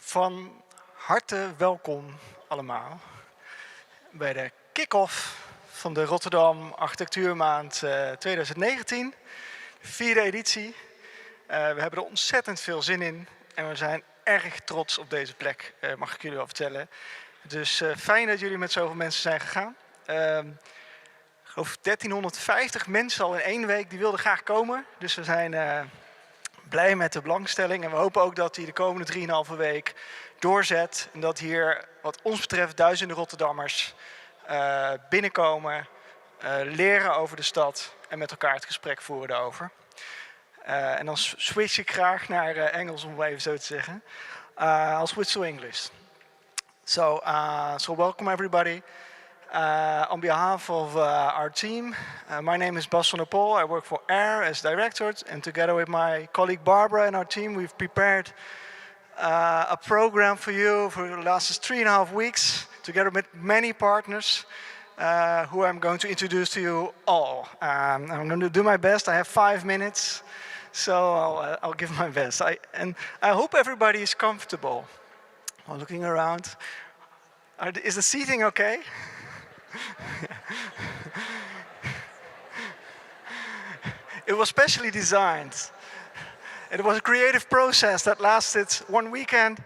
Van harte welkom allemaal bij de kick-off van de Rotterdam Architectuur Maand 2019, de 4e editie. We hebben er ontzettend veel zin in en we zijn erg trots op deze plek, mag ik jullie wel vertellen. Dus fijn dat jullie met zoveel mensen zijn gegaan. Ik geloof 1350 mensen al in 1 week die wilden graag komen. Dus we zijn blij met de belangstelling en we hopen ook dat die de komende 3,5 week doorzet. En dat hier wat ons betreft duizenden Rotterdammers binnenkomen, leren over de stad en met elkaar het gesprek voeren daarover. En dan switch ik graag naar Engels, om even zo te zeggen. I'll switch to English. So welcome everybody. On behalf of our team, my name is Bas van der Pol. I work for Eran as director, and together with my colleague Barbara and our team, we've prepared a program for you for the last 3.5 weeks, together with many partners, who I'm going to introduce to you all. I'm going to do my best. I have 5 minutes, so I'll give my best. I hope everybody is comfortable. While looking around, is the seating okay? It was specially designed. It was a creative process that lasted 1 weekend,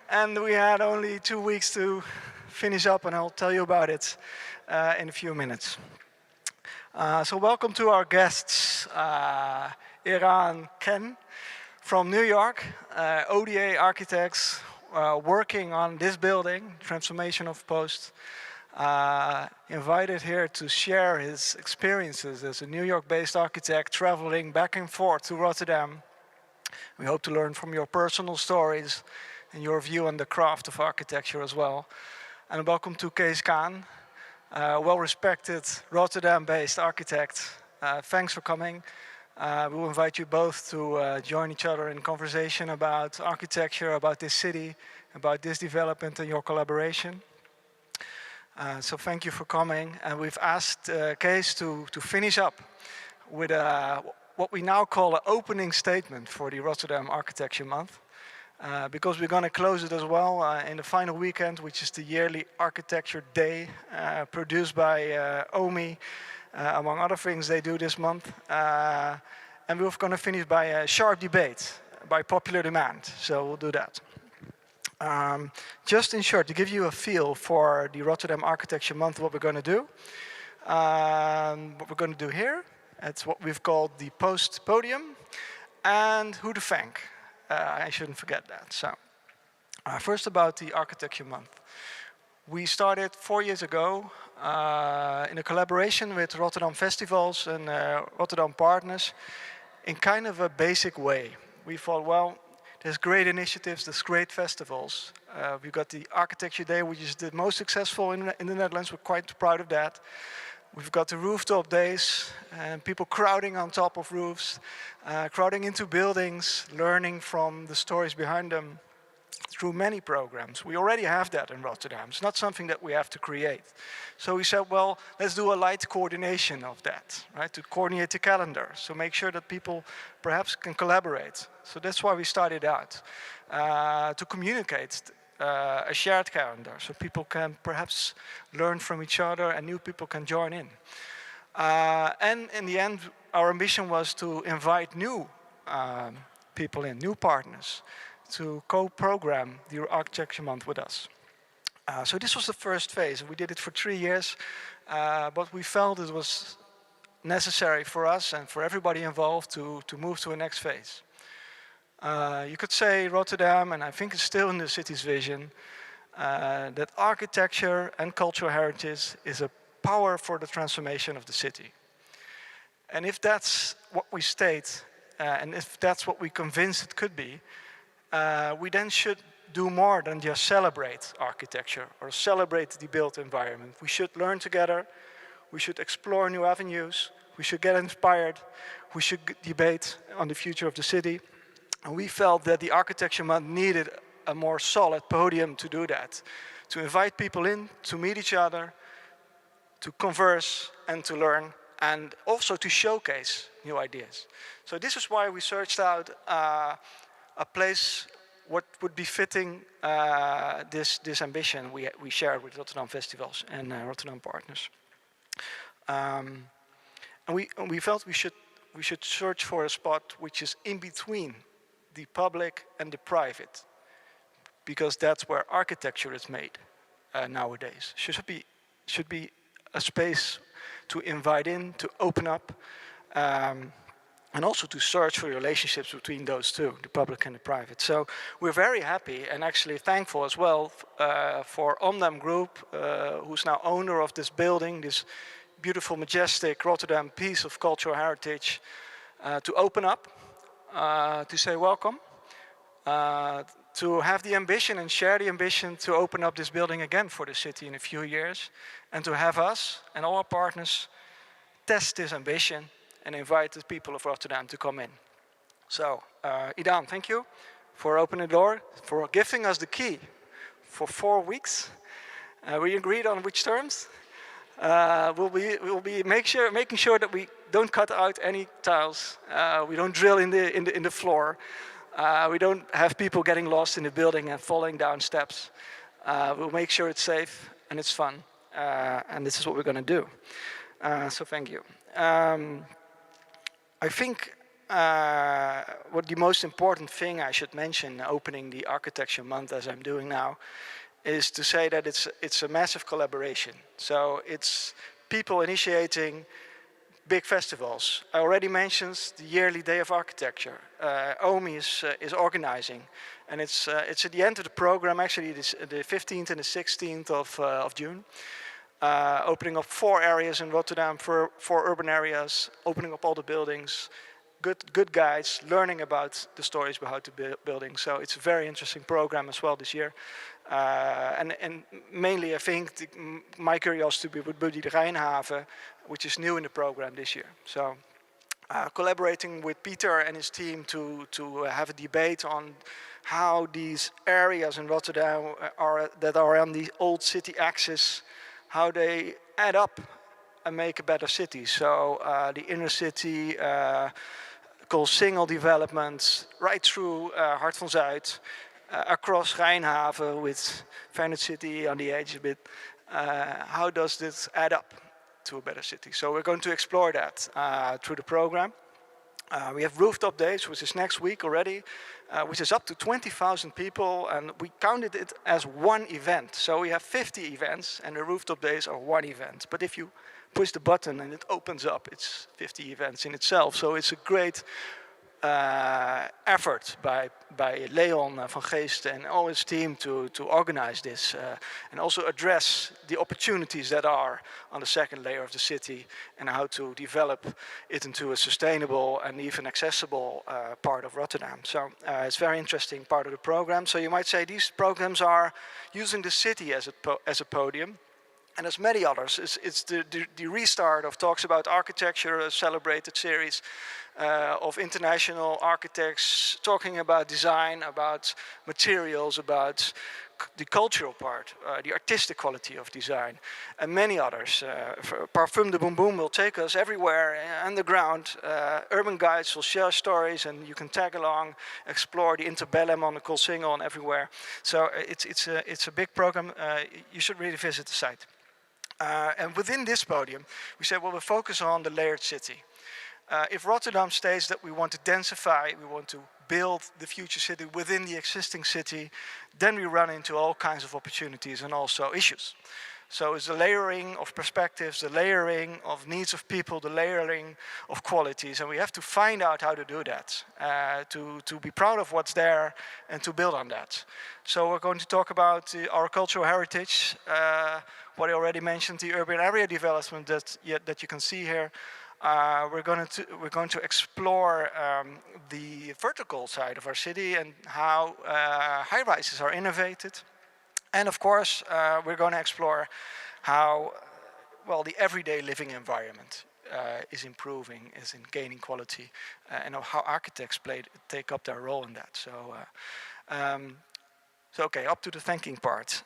and we had only 2 weeks to finish up, and I'll tell you about it in a few minutes. So welcome to our guests, Eran, Chen from New York, ODA architects working on this building, transformation of Post. Invited here to share his experiences as a New York-based architect traveling back and forth to Rotterdam. We hope to learn from your personal stories and your view on the craft of architecture as well. And welcome to Kees Kaan, well-respected Rotterdam-based architect. Thanks for coming. We will invite you both to join each other in conversation about architecture, about this city, about this development and your collaboration. So thank you for coming, and we've asked Kees to finish up with what we now call an opening statement for the Rotterdam Architecture Month, because we're going to close it as well in the final weekend, which is the yearly Architecture Day produced by OMI, among other things they do this month. And we're going to finish by a sharp debate, by popular demand, so we'll do that. Just in short, to give you a feel for the Rotterdam Architecture Month, what we're going to do. What we're going to do here, it's what we've called the Post Podium, and who to thank. I shouldn't forget that. So, first about the Architecture Month. We started 4 years ago in a collaboration with Rotterdam Festivals and Rotterdam partners in kind of a basic way. We thought, well, there's great initiatives, there's great festivals. We've got the Architecture Day, which is the most successful in the Netherlands. We're quite proud of that. We've got the rooftop days, and people crowding on top of roofs, crowding into buildings, learning from the stories behind them through many programs. We already have that in Rotterdam. It's not something that we have to create. So we said, well, let's do a light coordination of that, right? To coordinate the calendar, so make sure that people perhaps can collaborate. So that's why we started out, to communicate a shared calendar, so people can perhaps learn from each other and new people can join in. And in the end, our ambition was to invite new people in, new partners, to co-program the Architecture Month with us. So this was the first phase. We did it for 3 years, but we felt it was necessary for us and for everybody involved to move to a next phase. You could say Rotterdam, and I think it's still in the city's vision, that architecture and cultural heritage is a power for the transformation of the city. And if that's what we state, and if that's what we convince it could be, we then should do more than just celebrate architecture or celebrate the built environment. We should learn together, we should explore new avenues, we should get inspired, we should debate on the future of the city. And we felt that the Architecture Month needed a more solid podium to do that, to invite people in, to meet each other, to converse and to learn, and also to showcase new ideas. So this is why we searched out a place what would be fitting this ambition we share with Rotterdam Festivals and Rotterdam partners. And we felt we should search for a spot which is in between the public and the private, because that's where architecture is made nowadays. Should be a space to invite in, to open up, and also to search for relationships between those two, the public and the private. So we're very happy and actually thankful as well for Omdam Group, who's now owner of this building, this beautiful, majestic Rotterdam piece of cultural heritage, to open up, to say welcome, to have the ambition and share the ambition to open up this building again for the city in a few years, and to have us and all our partners test this ambition and invite the people of Rotterdam to come in. So, Eran, thank you for opening the door, for giving us the key for 4 weeks. We agreed on which terms. We'll be making sure that we don't cut out any tiles. We don't drill in the floor. We don't have people getting lost in the building and falling down steps. We'll make sure it's safe and it's fun. And this is what we're going to do. So thank you. I think what the most important thing I should mention opening the Architecture Month, as I'm doing now, is to say that it's a massive collaboration. So it's people initiating big festivals. I already mentioned the yearly Day of Architecture. OMI is organizing, and it's at the end of the program. Actually, it is the 15th and the 16th of June. Opening up 4 areas in Rotterdam, 4 urban areas, opening up all the buildings, good guides, learning about the stories behind the building. So it's a very interesting program as well this year. And mainly I think my curiosity would be the Rijnhaven, which is new in the program this year. So collaborating with Peter and his team to have a debate on how these areas in Rotterdam that are on the old city axis, how they add up and make a better city. So the inner city, single developments, right through Hart van Zuid, across Rijnhaven with Feyenoord City on the edge a bit. How does this add up to a better city? So we're going to explore that through the program. We have rooftop days, which is next week already, which is up to 20,000 people, and we counted it as one event. So we have 50 events, and the rooftop days are one event. But if you push the button and it opens up, it's 50 events in itself. So it's a great effort by Leon van Geest and all his team to organize this and also address the opportunities that are on the second layer of the city and how to develop it into a sustainable and even accessible part of Rotterdam. So it's a very interesting part of the program. So you might say these programs are using the city as a podium. And there's many others. It's the restart of Talks About Architecture, a celebrated series of international architects talking about design, about materials, about the cultural part, the artistic quality of design, and many others. Parfum de Boom Boom will take us everywhere underground. Urban guides will share stories, and you can tag along, explore the interbellum on the Koolsingel and everywhere. So it's a big program. You should really visit the site. And within this podium, we said, well, we'll focus on the layered city. If Rotterdam states that we want to densify, we want to build the future city within the existing city, then we run into all kinds of opportunities and also issues. So it's the layering of perspectives, the layering of needs of people, the layering of qualities, and we have to find out how to do that, to be proud of what's there and to build on that. So we're going to talk about our cultural heritage, what I already mentioned, the urban area development that you can see here. We're going to explore the vertical side of our city and how high-rises are innovated. And of course, we're going to explore how, well, the everyday living environment is improving, is in gaining quality, and how architects take up their role in that. So, okay, up to the thanking part.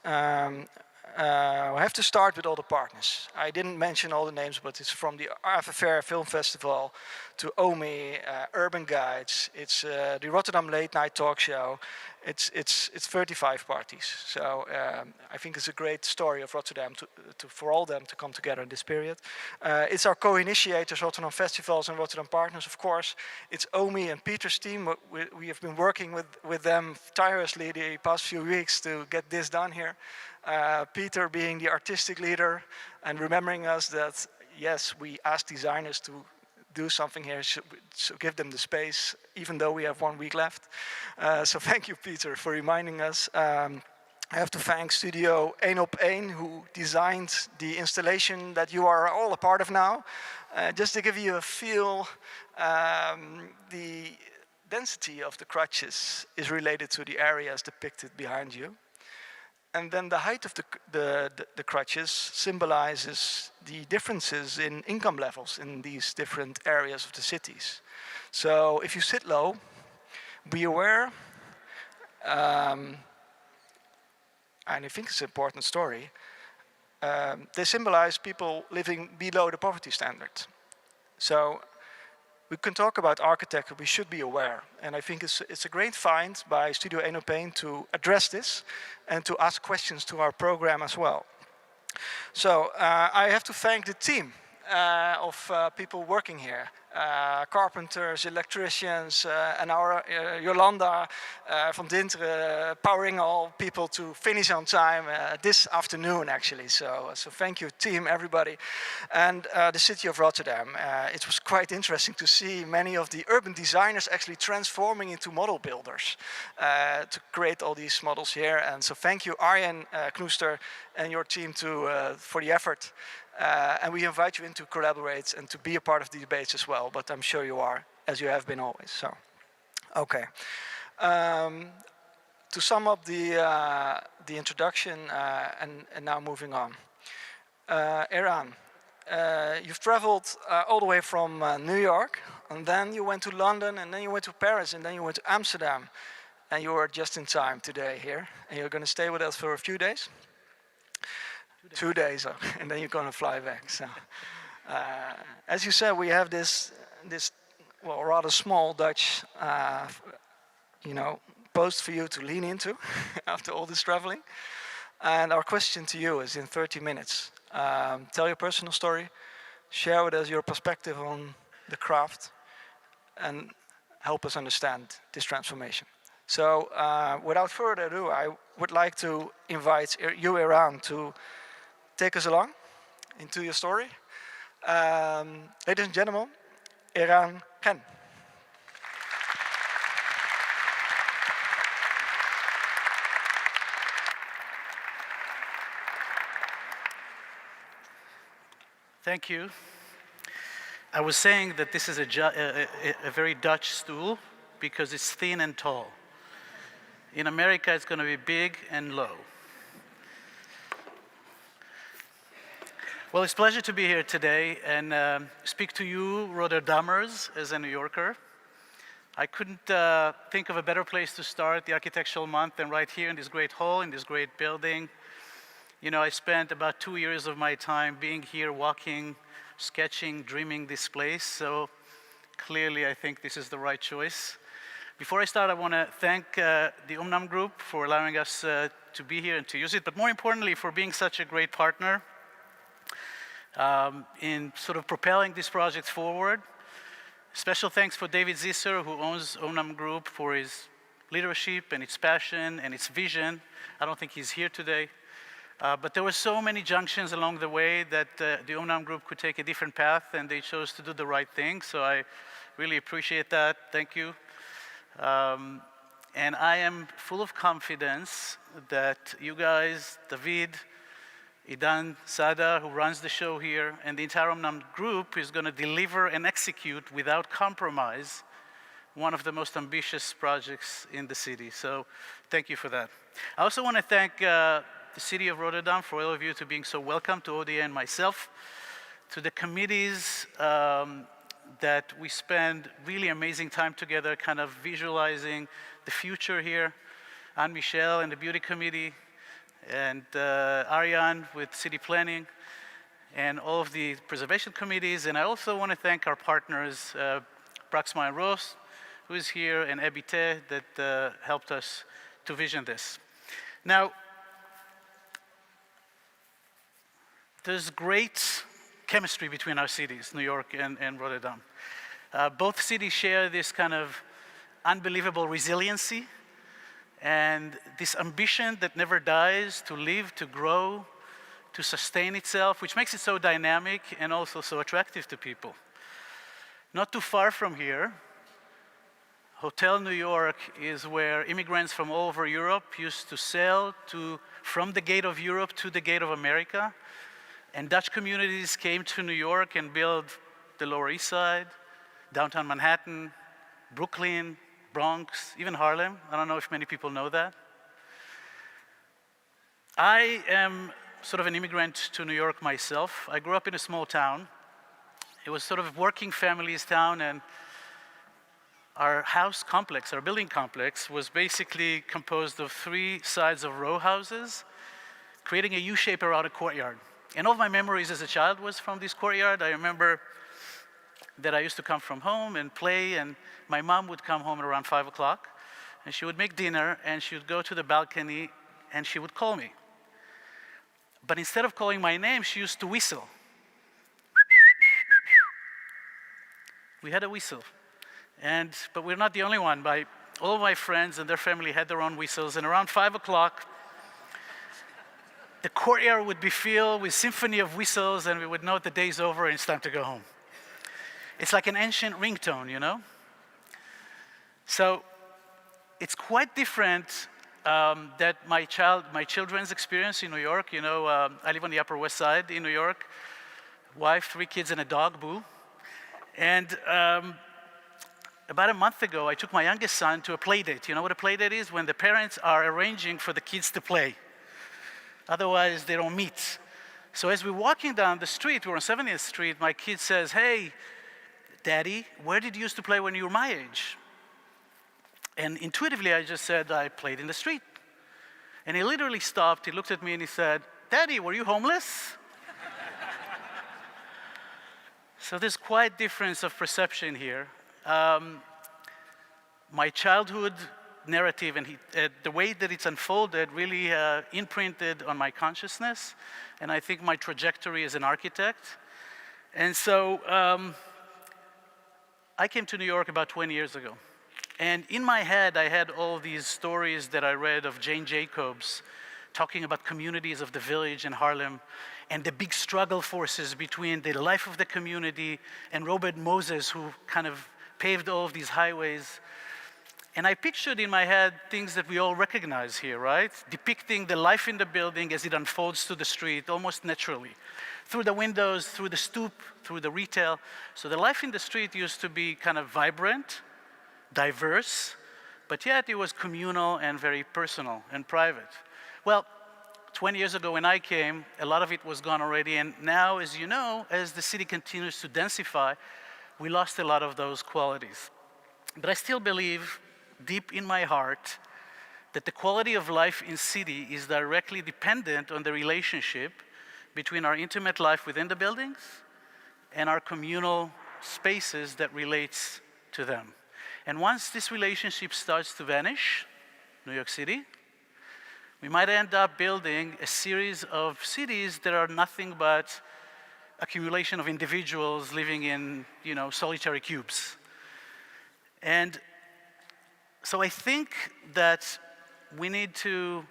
I have to start with all the partners. I didn't mention all the names, but it's from the Fair Film Festival to OMI, Urban Guides, it's the Rotterdam Late Night Talk Show, it's 35 parties. So I think it's a great story of Rotterdam for all them to come together in this period. It's our co-initiators, Rotterdam Festivals and Rotterdam Partners, of course. It's Omi and Peter's team. We have been working with them tirelessly the past few weeks to get this done here. Peter being the artistic leader and remembering us that, yes, we ask designers to do something here, so give them the space, even though we have 1 week left. So thank you, Peter, for reminding us. I have to thank Studio 1 op 1, who designed the installation that you are all a part of now. Just to give you a feel, the density of the crutches is related to the areas depicted behind you. And then the height of the crutches symbolizes the differences in income levels in these different areas of the cities. So if you sit low, be aware, and I think it's an important story, they symbolize people living below the poverty standard. So we can talk about architecture, we should be aware. And I think it's a great find by Studio 1 op 1 to address this and to ask questions to our program as well. So I have to thank the team of people working here. Carpenters, electricians, and our Jolanda van Dinteren powering all people to finish on time this afternoon, actually. So thank you, team, everybody. And the city of Rotterdam. It was quite interesting to see many of the urban designers actually transforming into model builders to create all these models here. And so thank you, Arjen Knoester, and your team for the effort. And we invite you in to collaborate and to be a part of the debates as well. But I'm sure you are, as you have been always. So, okay. To sum up the introduction and now moving on. Eran, you've traveled all the way from New York, and then you went to London, and then you went to Paris, and then you went to Amsterdam, and you are just in time today here, and you're going to stay with us for a few days. 2 days, and then you're going to fly back. So, as you said, we have this well, rather small Dutch, post for you to lean into after all this traveling. And our question to you is, in 30 minutes, tell your personal story, share with us your perspective on the craft, and help us understand this transformation. So, without further ado, I would like to invite you, Eran, to take us along into your story. Ladies and gentlemen, Eran Chen. Thank you. I was saying that this is a very Dutch stool because it's thin and tall. In America, it's going to be big and low. Well, it's a pleasure to be here today and speak to you, Rotterdammers, as a New Yorker. I couldn't think of a better place to start the Architectural Month than right here in this great hall, in this great building. You know, I spent about 2 years of my time being here, walking, sketching, dreaming this place, so clearly I think this is the right choice. Before I start, I want to thank the Omnaam Group for allowing us to be here and to use it, but more importantly, for being such a great partner in sort of propelling this project forward. Special thanks for David Zisser, who owns Omnaam Group, for his leadership and its passion and its vision. I don't think he's here today. But there were so many junctions along the way that the Omnaam Group could take a different path, and they chose to do the right thing. So I really appreciate that. Thank you. And I am full of confidence that you guys, David, Idan Sada, who runs the show here, and the entire Omnaam Group is going to deliver and execute without compromise one of the most ambitious projects in the city. So thank you for that. I also want to thank the city of Rotterdam for all of you to being so welcome, to Odia and myself, to the committees that we spend really amazing time together, kind of visualizing the future here, Anne-Michel and the Beauty Committee, and Arjan with City Planning, and all of the preservation committees. And I also want to thank our partners, Praxma and Roos, who is here, and Ebite, that helped us to vision this. Now, there's great chemistry between our cities, New York and Rotterdam. Both cities share this kind of unbelievable resiliency and this ambition that never dies to live, to grow, to sustain itself, which makes it so dynamic and also so attractive to people. Not too far from here, Hotel New York is where immigrants from all over Europe used to sail from the gate of Europe to the gate of America. And Dutch communities came to New York and built the Lower East Side, downtown Manhattan, Brooklyn, Bronx, even Harlem. I don't know if many people know that. I am sort of an immigrant to New York myself. I grew up in a small town. It was sort of a working families town, and our house complex, our building complex, was basically composed of 3 sides of row houses, creating a U shape around a courtyard. And all of my memories as a child was from this courtyard. I remember that I used to come from home and play, and my mom would come home at around 5 o'clock, and she would make dinner, and she would go to the balcony, and she would call me. But instead of calling my name, she used to whistle. We had a whistle. But we're not the only one. All of my friends and their family had their own whistles, and around 5 o'clock, the courtyard would be filled with symphony of whistles, and we would know the day's over and it's time to go home. It's like an ancient ringtone, you know? So it's quite different that my children's experience in New York. You know, I live on the Upper West Side in New York. Wife, 3 kids, and a dog, Boo. And about a month ago, I took my youngest son to a play date. You know what a play date is? When the parents are arranging for the kids to play. Otherwise, they don't meet. So as we're walking down the street, we're on 70th Street, my kid says, "Hey, Daddy, where did you used to play when you were my age?" And intuitively, I just said, "I played in the street." And he literally stopped, he looked at me and he said, "Daddy, were you homeless?" So there's quite difference of perception here. My childhood narrative and the way that it's unfolded really imprinted on my consciousness, and I think my trajectory as an architect. And so I came to New York about 20 years ago. And in my head, I had all these stories that I read of Jane Jacobs talking about communities of the village in Harlem and the big struggle forces between the life of the community and Robert Moses, who kind of paved all of these highways. And I pictured in my head things that we all recognize here, right? Depicting the life in the building as it unfolds to the street, almost naturally. Through the windows, through the stoop, through the retail. So the life in the street used to be kind of vibrant, diverse, but yet it was communal and very personal and private. Well, 20 years ago when I came, a lot of it was gone already, and now, as you know, as the city continues to densify, we lost a lot of those qualities. But I still believe, deep in my heart, that the quality of life in city is directly dependent on the relationship between our intimate life within the buildings and our communal spaces that relates to them. And once this relationship starts to vanish, New York City, we might end up building a series of cities that are nothing but accumulation of individuals living in, solitary cubes. And so I think that we need to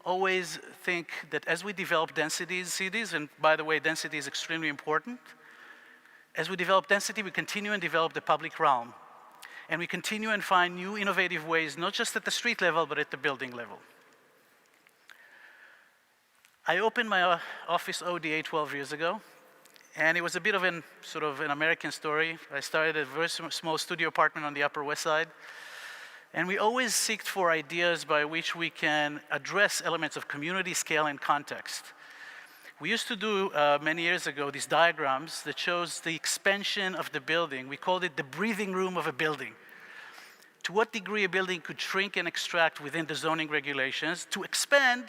always think that as we develop cities, and by the way, density is extremely important. As we develop density, we continue and develop the public realm. And we continue and find new innovative ways, not just at the street level, but at the building level. I opened my office ODA 12 years ago, and it was a bit of an American story. I started a very small studio apartment on the Upper West Side, and we always seeked for ideas by which we can address elements of community scale and context. We used to do, many years ago, these diagrams that shows the expansion of the building. We called it the breathing room of a building. To what degree a building could shrink and extract within the zoning regulations to expand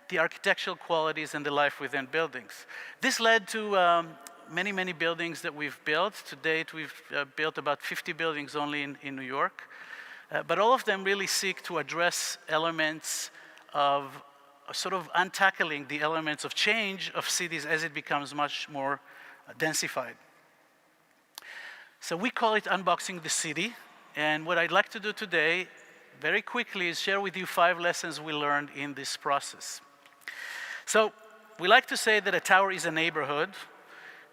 the architectural qualities and the life within buildings. This led to many, many buildings that we've built. To date, we've built about 50 buildings only in New York. But all of them really seek to address elements of sort of untackling the elements of change of cities as it becomes much more densified. So we call it Unboxing the City. And what I'd like to do today, very quickly, is share with you 5 lessons we learned in this process. So we like to say that a tower is a neighborhood.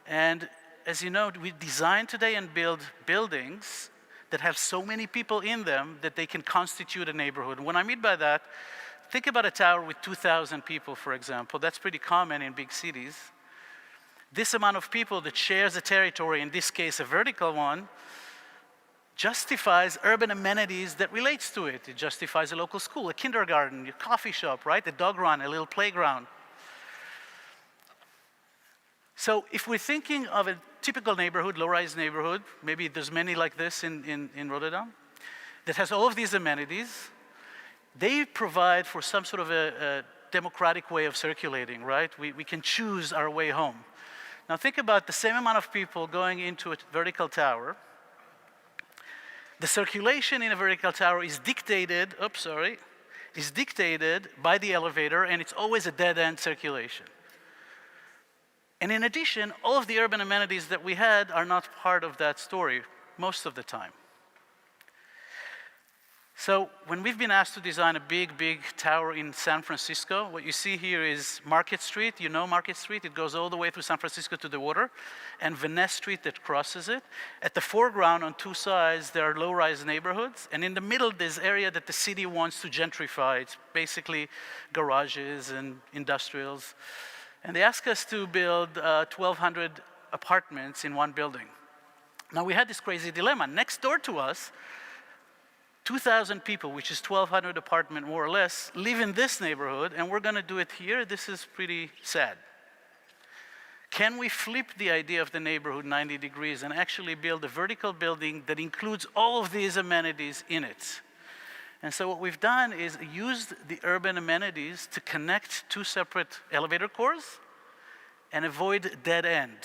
And as you know, we design today and build buildings that have so many people in them that they can constitute a neighborhood. What I mean by that, think about a tower with 2,000 people, for example. That's pretty common in big cities. This amount of people that shares a territory, in this case a vertical one, justifies urban amenities that relates to it. It justifies a local school, a kindergarten, a coffee shop, right? A dog run, a little playground. So if we're thinking of a typical neighborhood, low-rise neighborhood, maybe there's many like this in Rotterdam, that has all of these amenities, they provide for some sort of a democratic way of circulating, right? We can choose our way home. Now think about the same amount of people going into a vertical tower. The circulation in a vertical tower is dictated by the elevator, and it's always a dead-end circulation. And in addition, all of the urban amenities that we had are not part of that story most of the time. So when we've been asked to design a big tower in San Francisco, what you see here is Market Street. You know Market Street? It goes all the way through San Francisco to the water, and Venice Street that crosses it. At the foreground on 2 sides, there are low-rise neighborhoods, and in the middle, there's area that the city wants to gentrify. It's basically garages and industrials. And they asked us to build 1,200 apartments in one building. Now, we had this crazy dilemma. Next door to us, 2,000 people, which is 1,200 apartments more or less, live in this neighborhood, and we're going to do it here. This is pretty sad. Can we flip the idea of the neighborhood 90 degrees and actually build a vertical building that includes all of these amenities in it? And so what we've done is used the urban amenities to connect 2 separate elevator cores and avoid dead end.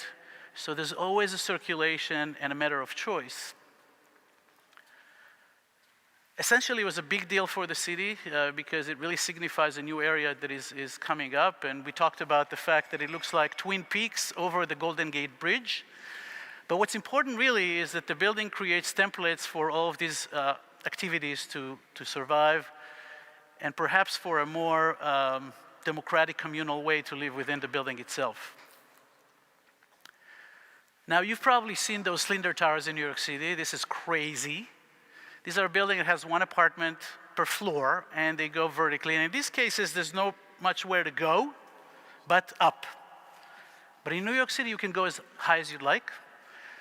So there's always a circulation and a matter of choice. Essentially, it was a big deal for the city because it really signifies a new area that is coming up. And we talked about the fact that it looks like Twin Peaks over the Golden Gate Bridge. But what's important really is that the building creates templates for all of these activities to survive, and perhaps for a more democratic communal way to live within the building itself. Now, you've probably seen those cylinder towers in New York City. This is crazy. These are a building that has 1 apartment per floor, and they go vertically. And in these cases, there's no much where to go, but up. But in New York City, you can go as high as you'd like.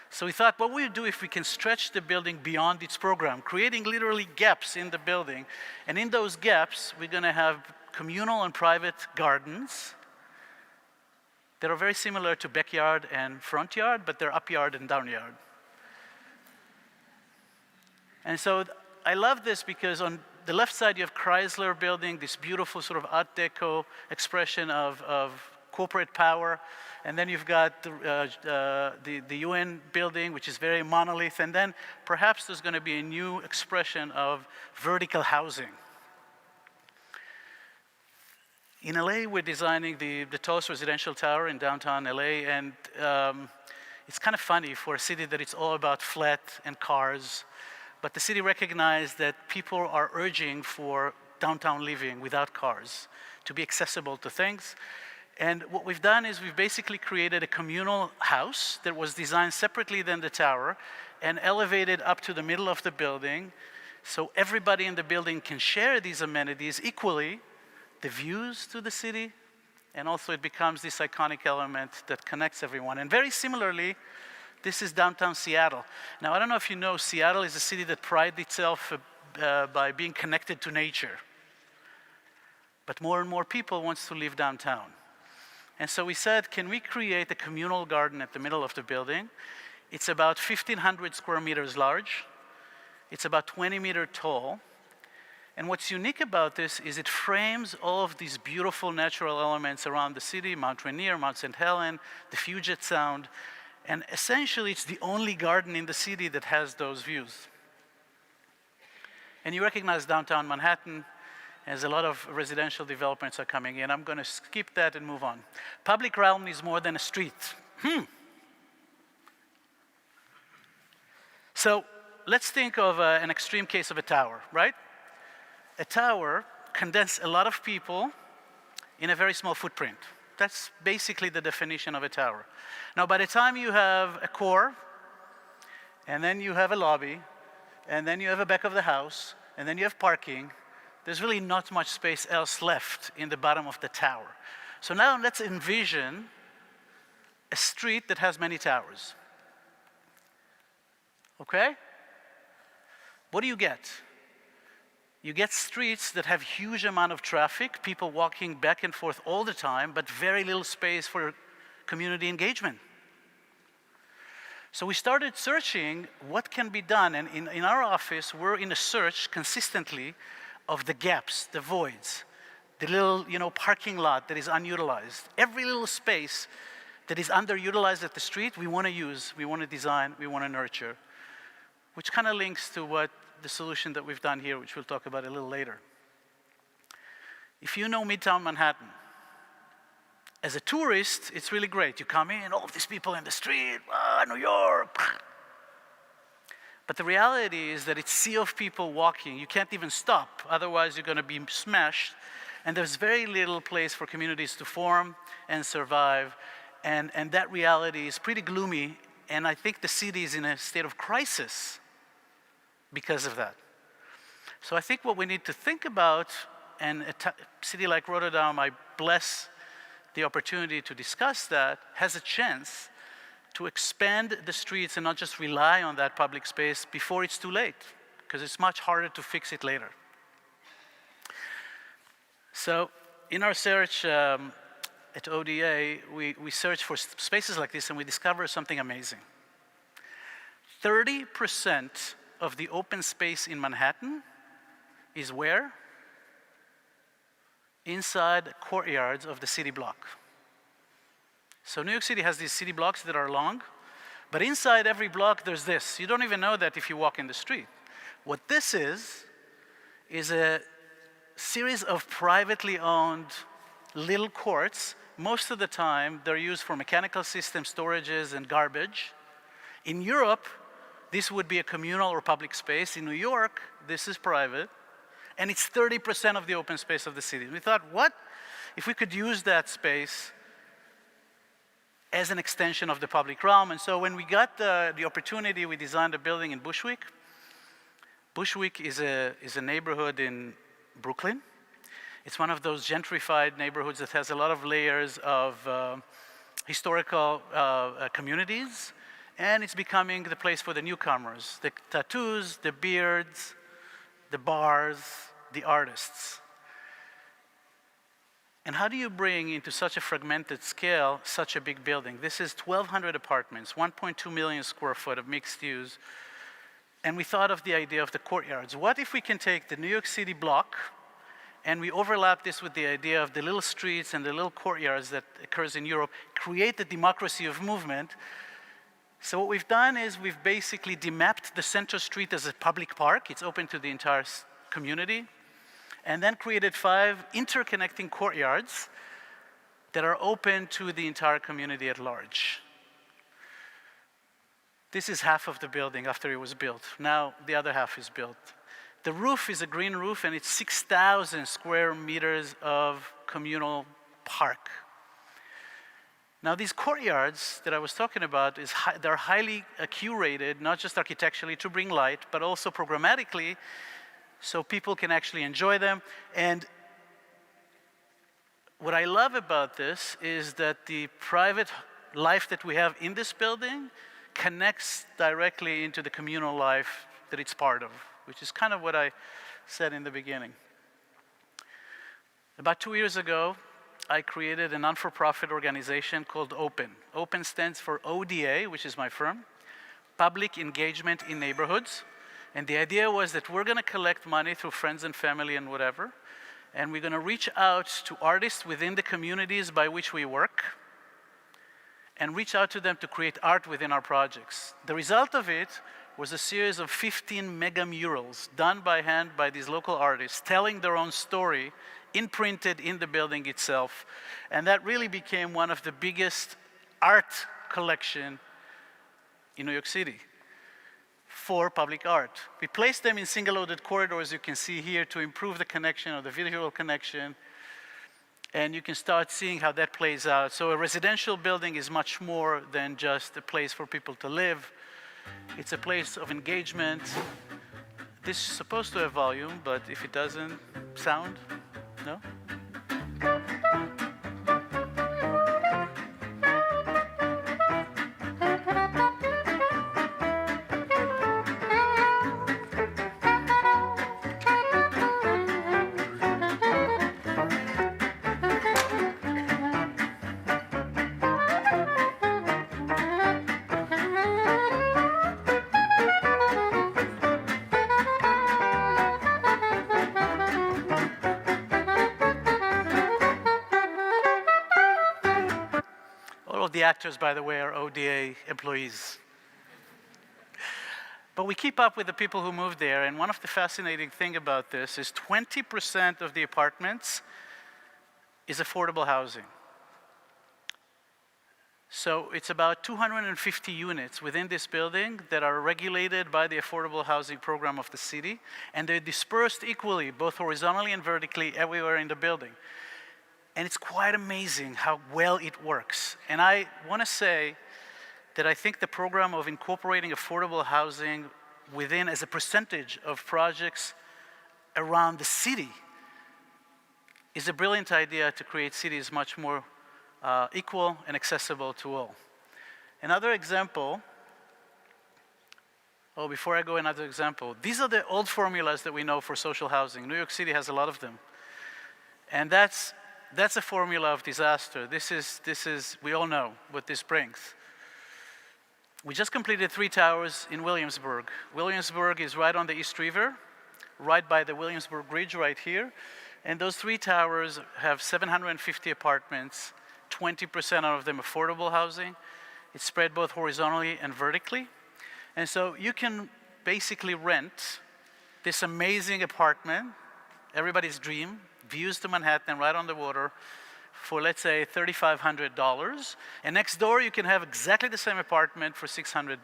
So we thought, what would we do if we can stretch the building beyond its program, creating literally gaps in the building? And in those gaps, we're going to have communal and private gardens that are very similar to backyard and front yard, but they're up yard and down yard. And so I love this because on the left side, you have Chrysler building, this beautiful sort of Art Deco expression of corporate power. And then you've got the UN building, which is very monolith. And then perhaps there's going to be a new expression of vertical housing. In LA, we're designing the tallest residential tower in downtown LA. And it's kind of funny for a city that it's all about flat and cars. But the city recognized that people are urging for downtown living without cars, to be accessible to things. And what we've done is we've basically created a communal house that was designed separately than the tower and elevated up to the middle of the building, so everybody in the building can share these amenities equally, the views to the city, and also it becomes this iconic element that connects everyone. And very similarly, this is downtown Seattle. Now, I don't know if you know, Seattle is a city that prides itself by being connected to nature. But more and more people want to live downtown. And so we said, can we create a communal garden at the middle of the building? It's about 1,500 square meters large. It's about 20 meters tall. And what's unique about this is it frames all of these beautiful natural elements around the city, Mount Rainier, Mount St. Helens, the Puget Sound. And essentially, it's the only garden in the city that has those views. And you recognize downtown Manhattan, as a lot of residential developments are coming in. I'm going to skip that and move on. Public realm is more than a street. So let's think of an extreme case of a tower, right? A tower condenses a lot of people in a very small footprint. That's basically the definition of a tower. Now, by the time you have a core, and then you have a lobby, and then you have a back of the house, and then you have parking, there's really not much space else left in the bottom of the tower. So now let's envision a street that has many towers. Okay? What do you get? You get streets that have huge amount of traffic, people walking back and forth all the time, but very little space for community engagement. So we started searching what can be done, and in our office, we're in a search consistently of the gaps, the voids, the little parking lot that is unutilized. Every little space that is underutilized at the street, we want to use, we want to design, we want to nurture, which kind of links to what the solution that we've done here, which we'll talk about a little later. If you know Midtown Manhattan, as a tourist, it's really great. You come in, all of these people in the street, New York. But the reality is that it's a sea of people walking. You can't even stop, otherwise you're going to be smashed. And there's very little place for communities to form and survive. And that reality is pretty gloomy. And I think the city is in a state of crisis because of that. So I think what we need to think about, and a city like Rotterdam, I bless the opportunity to discuss that, has a chance to expand the streets and not just rely on that public space before it's too late, because it's much harder to fix it later. So in our search at ODA, we search for spaces like this, and we discover something amazing. 30% of the open space in Manhattan is where? Inside courtyards of the city block. So New York City has these city blocks that are long, but inside every block there's this. You don't even know that if you walk in the street. What this is a series of privately owned little courts. Most of the time they're used for mechanical systems, storages, and garbage. In Europe, this would be a communal or public space. In New York, this is private, and it's 30% of the open space of the city. We thought, what if we could use that space as an extension of the public realm? And so when we got the opportunity, we designed a building in Bushwick. Bushwick is a neighborhood in Brooklyn. It's one of those gentrified neighborhoods that has a lot of layers of historical communities, and it's becoming the place for the newcomers, the tattoos, the beards, the bars, the artists. And how do you bring into such a fragmented scale such a big building? This is 1,200 apartments, 1.2 million square foot of mixed use. And we thought of the idea of the courtyards. What if we can take the New York City block and we overlap this with the idea of the little streets and the little courtyards that occurs in Europe, create the democracy of movement? So what we've done is we've basically demapped the center street as a public park. It's open to the entire community. And then created 5 interconnecting courtyards that are open to the entire community at large. This is half of the building after it was built. Now the other half is built. The roof is a green roof, and it's 6,000 square meters of communal park. Now these courtyards that I was talking about, they're highly curated, not just architecturally to bring light, but also programmatically, so people can actually enjoy them. And what I love about this is that the private life that we have in this building connects directly into the communal life that it's part of, which is kind of what I said in the beginning. About 2 years ago, I created a non-for-profit organization called OPEN. OPEN stands for ODA, which is my firm, Public Engagement in Neighborhoods. And the idea was that we're going to collect money through friends and family and whatever, and we're going to reach out to artists within the communities by which we work and reach out to them to create art within our projects. The result of it was a series of 15 mega murals done by hand by these local artists, telling their own story, imprinted in the building itself. And that really became one of the biggest art collection in New York City for public art. We placed them in single-loaded corridors, you can see here, to improve the connection or the visual connection. And you can start seeing how that plays out. So a residential building is much more than just a place for people to live. It's a place of engagement. This is supposed to have volume, but if it doesn't, sound? No? All of the actors, by the way, are ODA employees. But we keep up with the people who moved there, and one of the fascinating things about this is 20% of the apartments is affordable housing. So it's about 250 units within this building that are regulated by the affordable housing program of the city, and they're dispersed equally, both horizontally and vertically, everywhere in the building. And it's quite amazing how well it works. And I want to say that I think the program of incorporating affordable housing within as a percentage of projects around the city is a brilliant idea to create cities much more equal and accessible to all. Another example, before I go another example, these are the old formulas that we know for social housing. New York City has a lot of them. And that's a formula of disaster. This is, we all know what this brings. We just completed 3 towers in Williamsburg. Williamsburg is right on the East River, right by the Williamsburg Bridge right here. And those 3 towers have 750 apartments, 20% of them affordable housing. It's spread both horizontally and vertically. And so you can basically rent this amazing apartment, everybody's dream, views to Manhattan, right on the water, for let's say $3,500. And next door you can have exactly the same apartment for $600.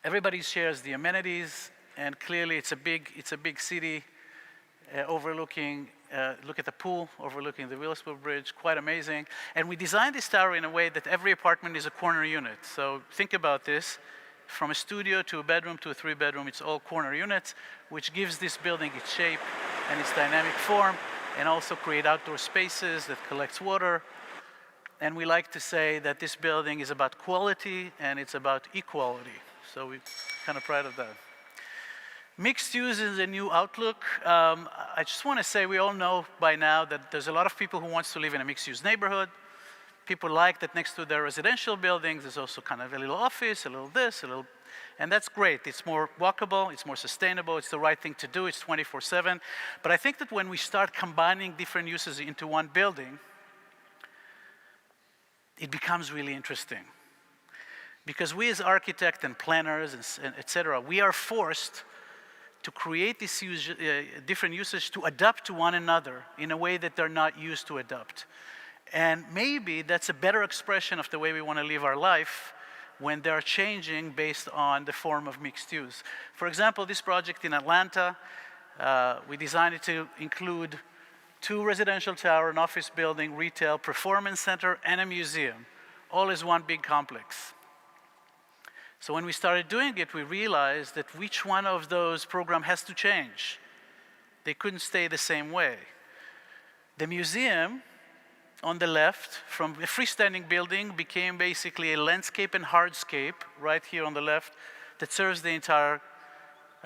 Everybody shares the amenities, and clearly it's a big city overlooking, look at the pool, overlooking the Williamsburg Bridge, quite amazing. And we designed this tower in a way that every apartment is a corner unit. So think about this. From a studio to a bedroom to a 3-bedroom, it's all corner units, which gives this building its shape and its dynamic form, and also create outdoor spaces that collects water. And we like to say that this building is about quality and it's about equality. So we're kind of proud of that. Mixed use is a new outlook. I just want to say we all know by now that there's a lot of people who want to live in a mixed use neighborhood. People like that next to their residential buildings, there's also kind of a little office, a little this, a little, and that's great. It's more walkable, it's more sustainable, it's the right thing to do, it's 24/7. But I think that when we start combining different uses into one building, it becomes really interesting. Because we as architects and planners, and et cetera, we are forced to create these different uses to adapt to one another in a way that they're not used to adapt. And maybe that's a better expression of the way we want to live our life when they're changing based on the form of mixed use. For example, this project in Atlanta, we designed it to include 2 residential towers, an office building, retail, performance center, and a museum, all as one big complex. So when we started doing it, we realized that each one of those programs has to change. They couldn't stay the same way. The museum on the left, from a freestanding building, became basically a landscape and hardscape, right here on the left, that serves the entire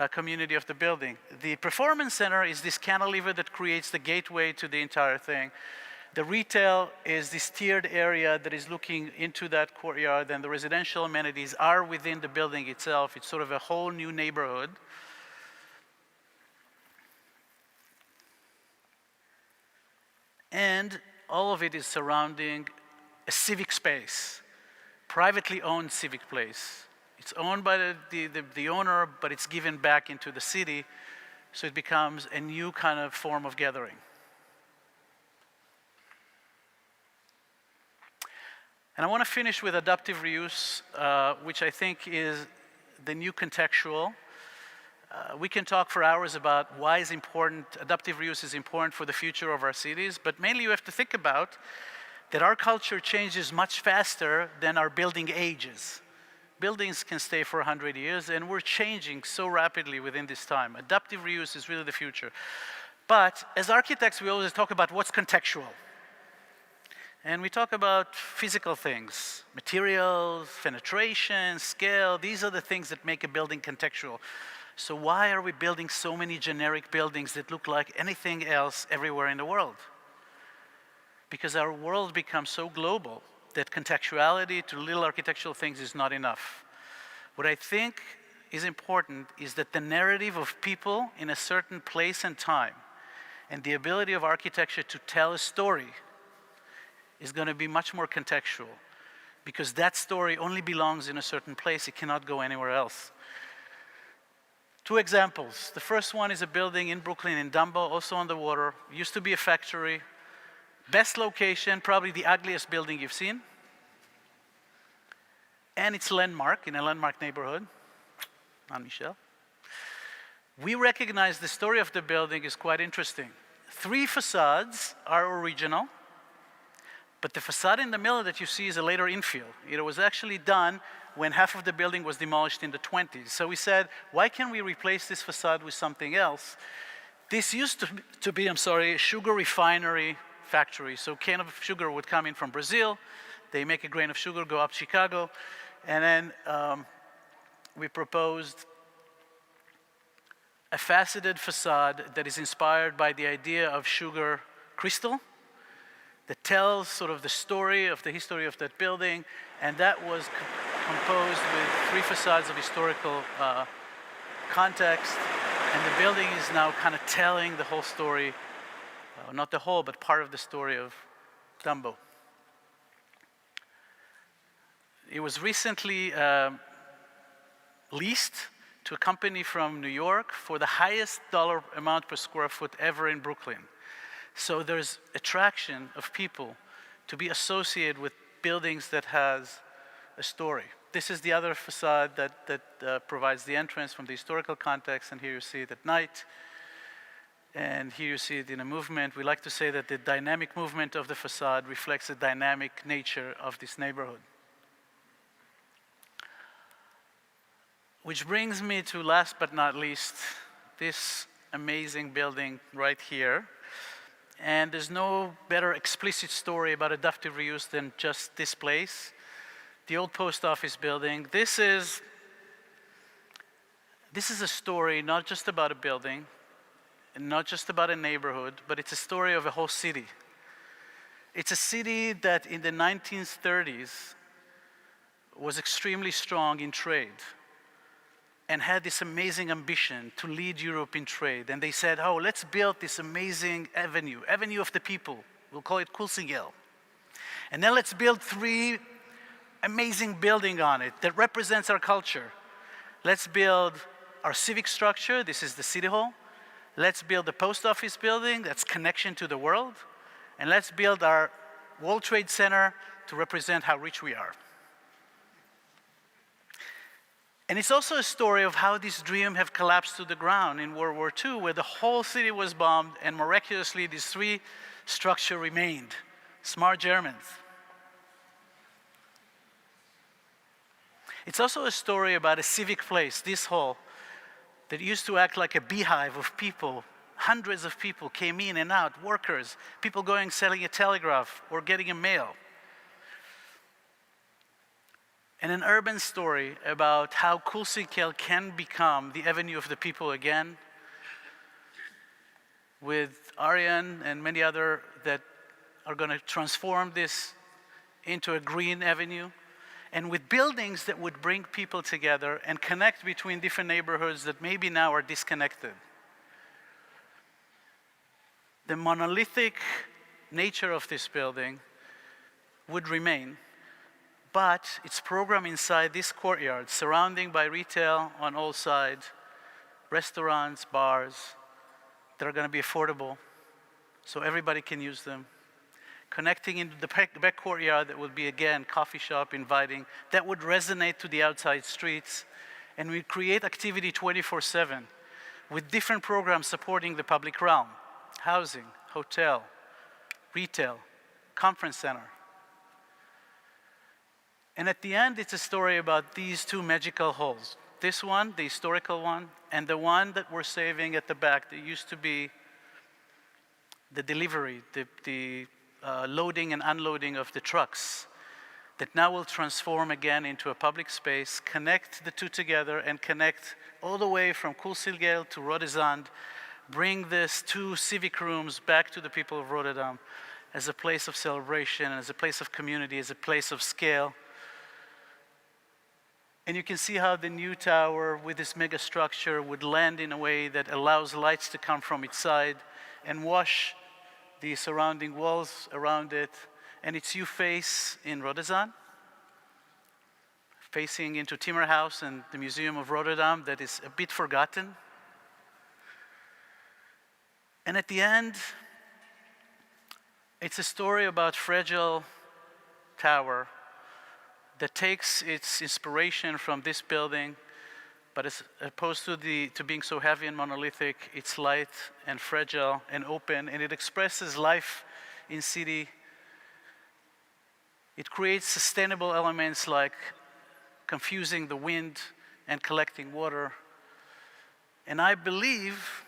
community of the building. The performance center is this cantilever that creates the gateway to the entire thing. The retail is this tiered area that is looking into that courtyard, and the residential amenities are within the building itself. It's sort of a whole new neighborhood. And all of it is surrounding a civic space. privately owned civic place. It's owned by the owner, but it's given back into the city, so it becomes a new kind of form of gathering. And I want to finish with adaptive reuse, which I think is the new contextual. We can talk for hours about why is important, adaptive reuse is important for the future of our cities, but mainly you have to think about that our culture changes much faster than our building ages. Buildings can stay for 100 years, and we're changing so rapidly within this time. Adaptive reuse is really the future. But as architects, we always talk about what's contextual. And we talk about physical things, materials, penetration, scale. These are the things that make a building contextual. So why are we building so many generic buildings that look like anything else everywhere in the world? Because our world becomes so global that contextuality to little architectural things is not enough. What I think is important is that the narrative of people in a certain place and time and the ability of architecture to tell a story is going to be much more contextual, because that story only belongs in a certain place. It cannot go anywhere else. Two examples. The first one is a building in Brooklyn, in Dumbo, also on the water. Used to be a factory. Best location, probably the ugliest building you've seen. And it's landmark, in a landmark neighborhood. Not Michel. We recognize the story of the building is quite interesting. 3 facades are original, but the facade in the middle that you see is a later infill. It was actually done when half of the building was demolished in the 20s. So we said, why can't we replace this facade with something else? This used to be, a sugar refinery factory. So can of sugar would come in from Brazil. They make a grain of sugar, go up Chicago. And then we proposed a faceted facade that is inspired by the idea of sugar crystal, that tells sort of the story of the history of that building, and that was composed with 3 facades of historical context, and the building is now kind of telling the whole story, not the whole, but part of the story of Dumbo. It was recently leased to a company from New York for the highest dollar amount per square foot ever in Brooklyn. So there's attraction of people to be associated with buildings that has a story. This is the other facade that provides the entrance from the historical context, and here you see it at night. And here you see it in a movement. We like to say that the dynamic movement of the facade reflects the dynamic nature of this neighborhood. Which brings me to, last but not least, this amazing building right here. And there's no better explicit story about adaptive reuse than just this place, the old post office building. This is a story not just about a building, and not just about a neighborhood, but it's a story of a whole city. It's a city that in the 1930s was extremely strong in trade and had this amazing ambition to lead Europe in trade. And they said, oh, let's build this amazing avenue of the people. We'll call it Kulsingel. And then let's build 3 amazing buildings on it that represents our culture. Let's build our civic structure. This is the City Hall. Let's build the post office building, that's connection to the world. And let's build our World Trade Center to represent how rich we are. And it's also a story of how this dream have collapsed to the ground in World War II, where the whole city was bombed, and miraculously these 3 structures remained. Smart Germans. It's also a story about a civic place, this hall, that used to act like a beehive of people. Hundreds of people came in and out, workers, people going selling a telegraph or getting a mail. And an urban story about how Kulsingel can become the avenue of the people again, with Eran and many other that are going to transform this into a green avenue, and with buildings that would bring people together and connect between different neighborhoods that maybe now are disconnected. The monolithic nature of this building would remain, but it's programmed inside this courtyard, surrounding by retail on all sides, restaurants, bars that are going to be affordable, so everybody can use them. Connecting into the back courtyard that would be, again, coffee shop, inviting, that would resonate to the outside streets, and we create activity 24/7 with different programs supporting the public realm: housing, hotel, retail, conference center. And at the end, it's a story about these two magical halls. This one, the historical one, and the one that we're saving at the back that used to be the delivery, the loading and unloading of the trucks, that now will transform again into a public space, connect the two together, and connect all the way from Coolsilgale to Rotterdam, bring these two civic rooms back to the people of Rotterdam as a place of celebration, as a place of community, as a place of scale. And you can see how the new tower with this mega structure would land in a way that allows lights to come from its side and wash the surrounding walls around it. And it's you face in Rotterdam, facing into Timmerhouse and the Museum of Rotterdam that is a bit forgotten. And at the end, it's a story about fragile tower that takes its inspiration from this building, but as opposed to being so heavy and monolithic, it's light and fragile and open, and it expresses life in city. It creates sustainable elements like confusing the wind and collecting water. And I believe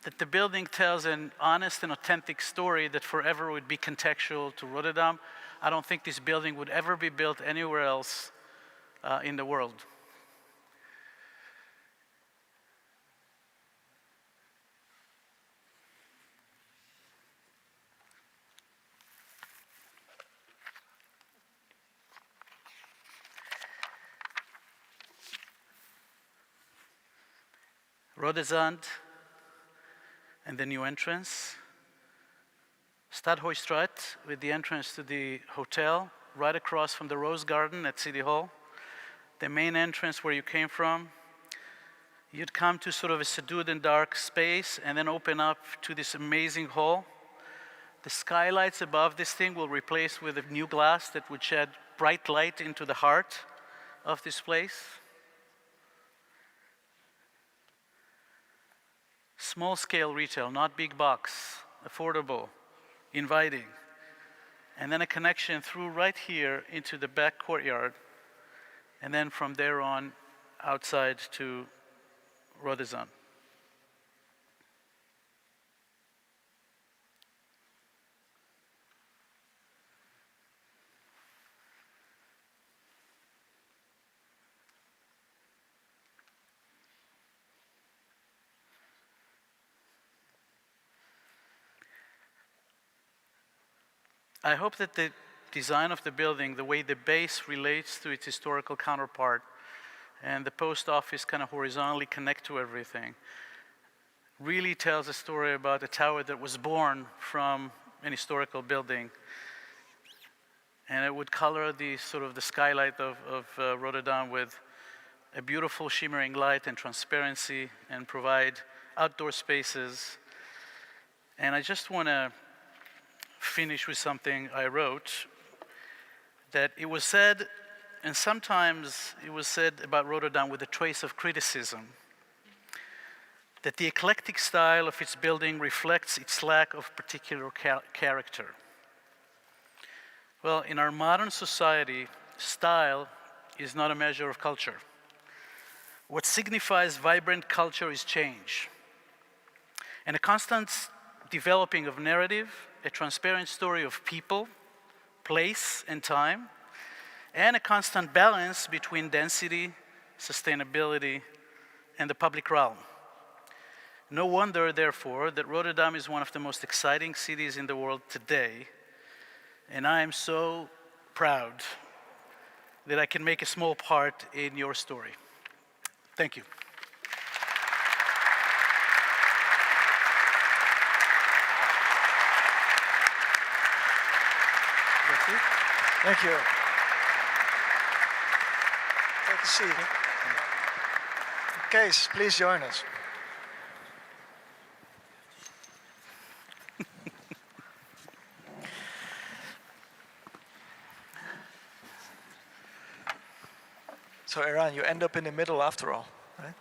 that the building tells an honest and authentic story that forever would be contextual to Rotterdam. I don't think this building would ever be built anywhere else in the world. Rotterdam and the new entrance. Stadhooistraat with the entrance to the hotel, right across from the Rose Garden at City Hall. The main entrance where you came from. You'd come to sort of a subdued and dark space and then open up to this amazing hall. The skylights above this thing will replace with a new glass that would shed bright light into the heart of this place. Small-scale retail, not big box, affordable, inviting. And then a connection through right here into the back courtyard, and then from there on outside to Rotterdam. I hope that the design of the building, the way the base relates to its historical counterpart, and the post office kind of horizontally connect to everything, really tells a story about a tower that was born from an historical building. And it would color the sort of the skylight of Rotterdam with a beautiful shimmering light and transparency, and provide outdoor spaces. And I just want to finish with something I wrote, that it was said, and sometimes it was said about Rotterdam with a trace of criticism, that the eclectic style of its building reflects its lack of particular character. Well, in our modern society, style is not a measure of culture. What signifies vibrant culture is change, and a constant developing of narrative, a transparent story of people, place, and time, and a constant balance between density, sustainability, and the public realm. No wonder, therefore, that Rotterdam is one of the most exciting cities in the world today, and I am so proud that I can make a small part in your story. Thank you. Thank you. Take a seat. Kees, please join us. So Eran, you end up in the middle after all, right?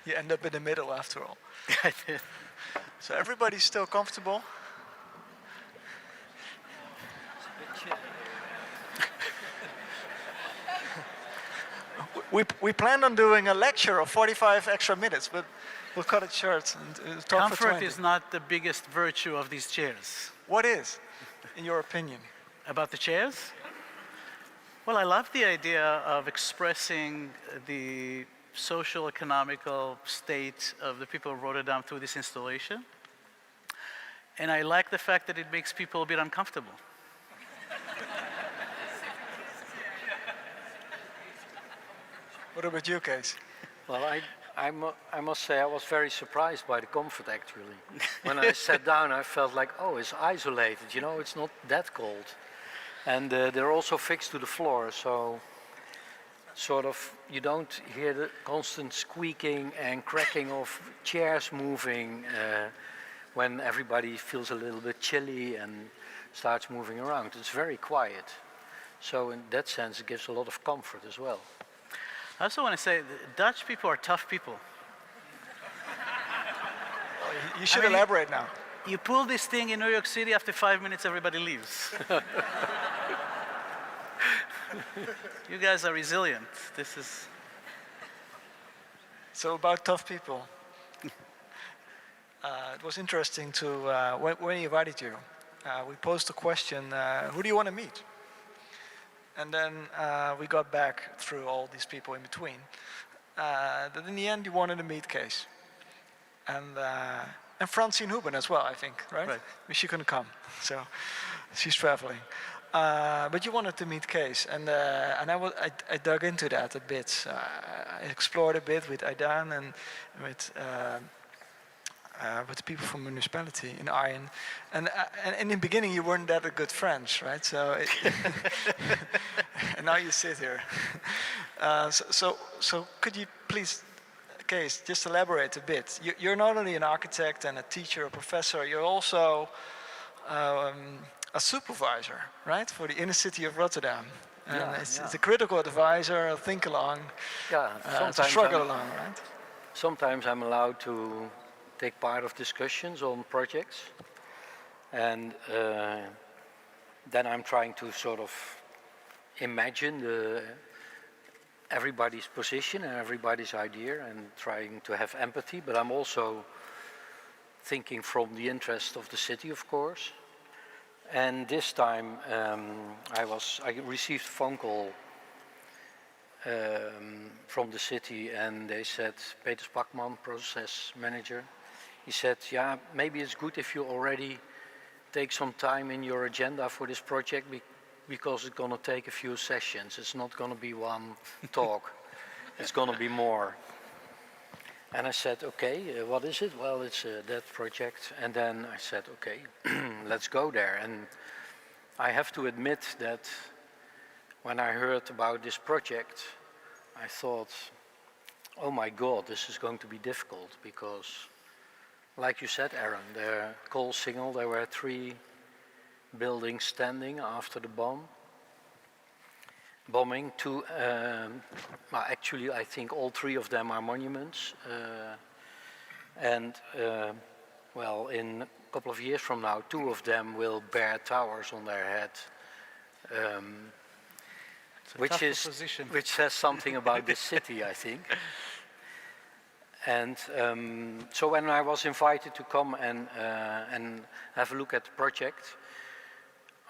You end up in the middle after all. I did. So everybody's still comfortable? We planned on doing a lecture of 45 extra minutes, but we'll cut it short and talk for 20. Comfort is not the biggest virtue of these chairs. What is, in your opinion? About the chairs? Well, I love the idea of expressing the social, economical state of the people of Rotterdam through this installation. And I like the fact that it makes people a bit uncomfortable. What about you, Kees? Well, I must say I was very surprised by the comfort actually. When I sat down, I felt like, oh, it's isolated, you know, it's not that cold. And they're also fixed to the floor, so sort of you don't hear the constant squeaking and cracking of chairs moving when everybody feels a little bit chilly and starts moving around. It's very quiet. So in that sense, it gives a lot of comfort as well. I also want to say that Dutch people are tough people. You should elaborate now. You pull this thing in New York City, after 5 minutes, everybody leaves. You guys are resilient. This is... So about tough people. It was interesting to, when we invited you, we posed a question, who do you want to meet? And then we got back through all these people in between. That in the end, you wanted to meet Kees. And Francine Huben as well, I think, right? Right. But she couldn't come, so she's traveling. But you wanted to meet Kees, and I dug into that a bit. I explored a bit with Aidan and with the people from the municipality in Arjen. And in the beginning, you weren't that good friends, right? So, and now you sit here. So could you please, Kees, just elaborate a bit? You're not only an architect and a teacher, a professor, you're also a supervisor, right, for the inner city of Rotterdam. And it's a critical advisor, a think along, to struggle along, right? Sometimes I'm allowed to take part of discussions on projects, and then I'm trying to sort of imagine everybody's position and everybody's idea and trying to have empathy, but I'm also thinking from the interest of the city, of course. And this time I received a phone call from the city, and they said, Peter Spakman, process manager, he said, yeah, maybe it's good if you already take some time in your agenda for this project because it's going to take a few sessions. It's not going to be one talk. It's going to be more. And I said, okay, what is it? Well, it's that project. And then I said, okay, let's go there. And I have to admit that when I heard about this project, I thought, oh my God, this is going to be difficult because, like you said, Eran, the coal signal, there were 3 buildings standing after the bombing. 2, well, actually, I think all 3 of them are monuments. Well, in a couple of years from now, 2 of them will bear towers on their head, which says something about this city, I think. And so when I was invited to come and have a look at the project,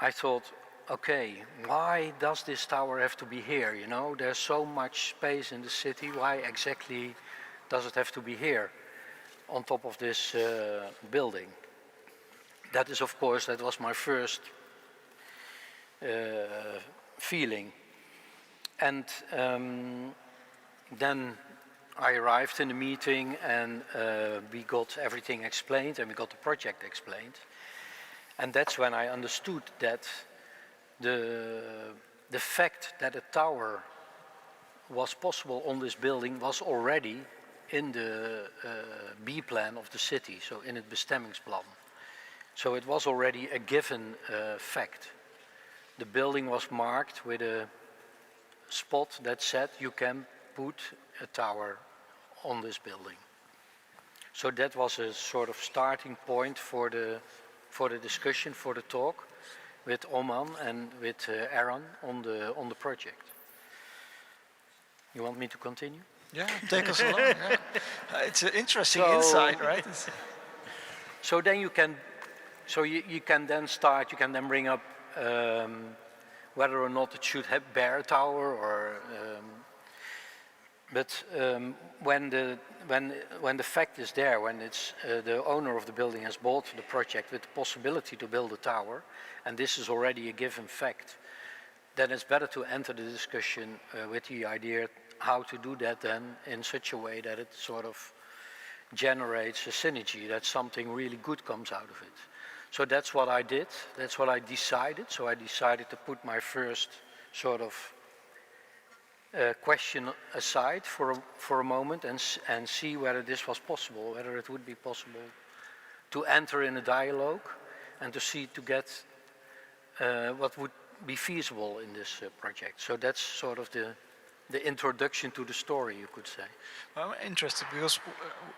I thought, okay, why does this tower have to be here? You know, there's so much space in the city. Why exactly does it have to be here on top of this building? That is, of course, that was my first feeling. And then I arrived in the meeting, and we got everything explained, and we got the project explained. And that's when I understood that the fact that a tower was possible on this building was already in the B plan of the city, so in het bestemmingsplan. So it was already a given fact. The building was marked with a spot that said you can put a tower on this building. So that was a sort of starting point for the discussion, for the talk with Oman and with Eran on the project. You want me to continue? Yeah, take us along. Yeah. It's an interesting insight, right? So then you can then start. You can then bring up whether or not it should have bear a tower or. But when the fact is there, when it's the owner of the building has bought the project with the possibility to build a tower, and this is already a given fact, then it's better to enter the discussion with the idea how to do that then in such a way that it sort of generates a synergy, that something really good comes out of it. So that's what I did, that's what I decided. So I decided to put my first sort of question aside for a moment and see whether this was possible, whether it would be possible to enter in a dialogue and to see to get what would be feasible in this project. So that's sort of the introduction to the story, you could say. Well, I'm interested because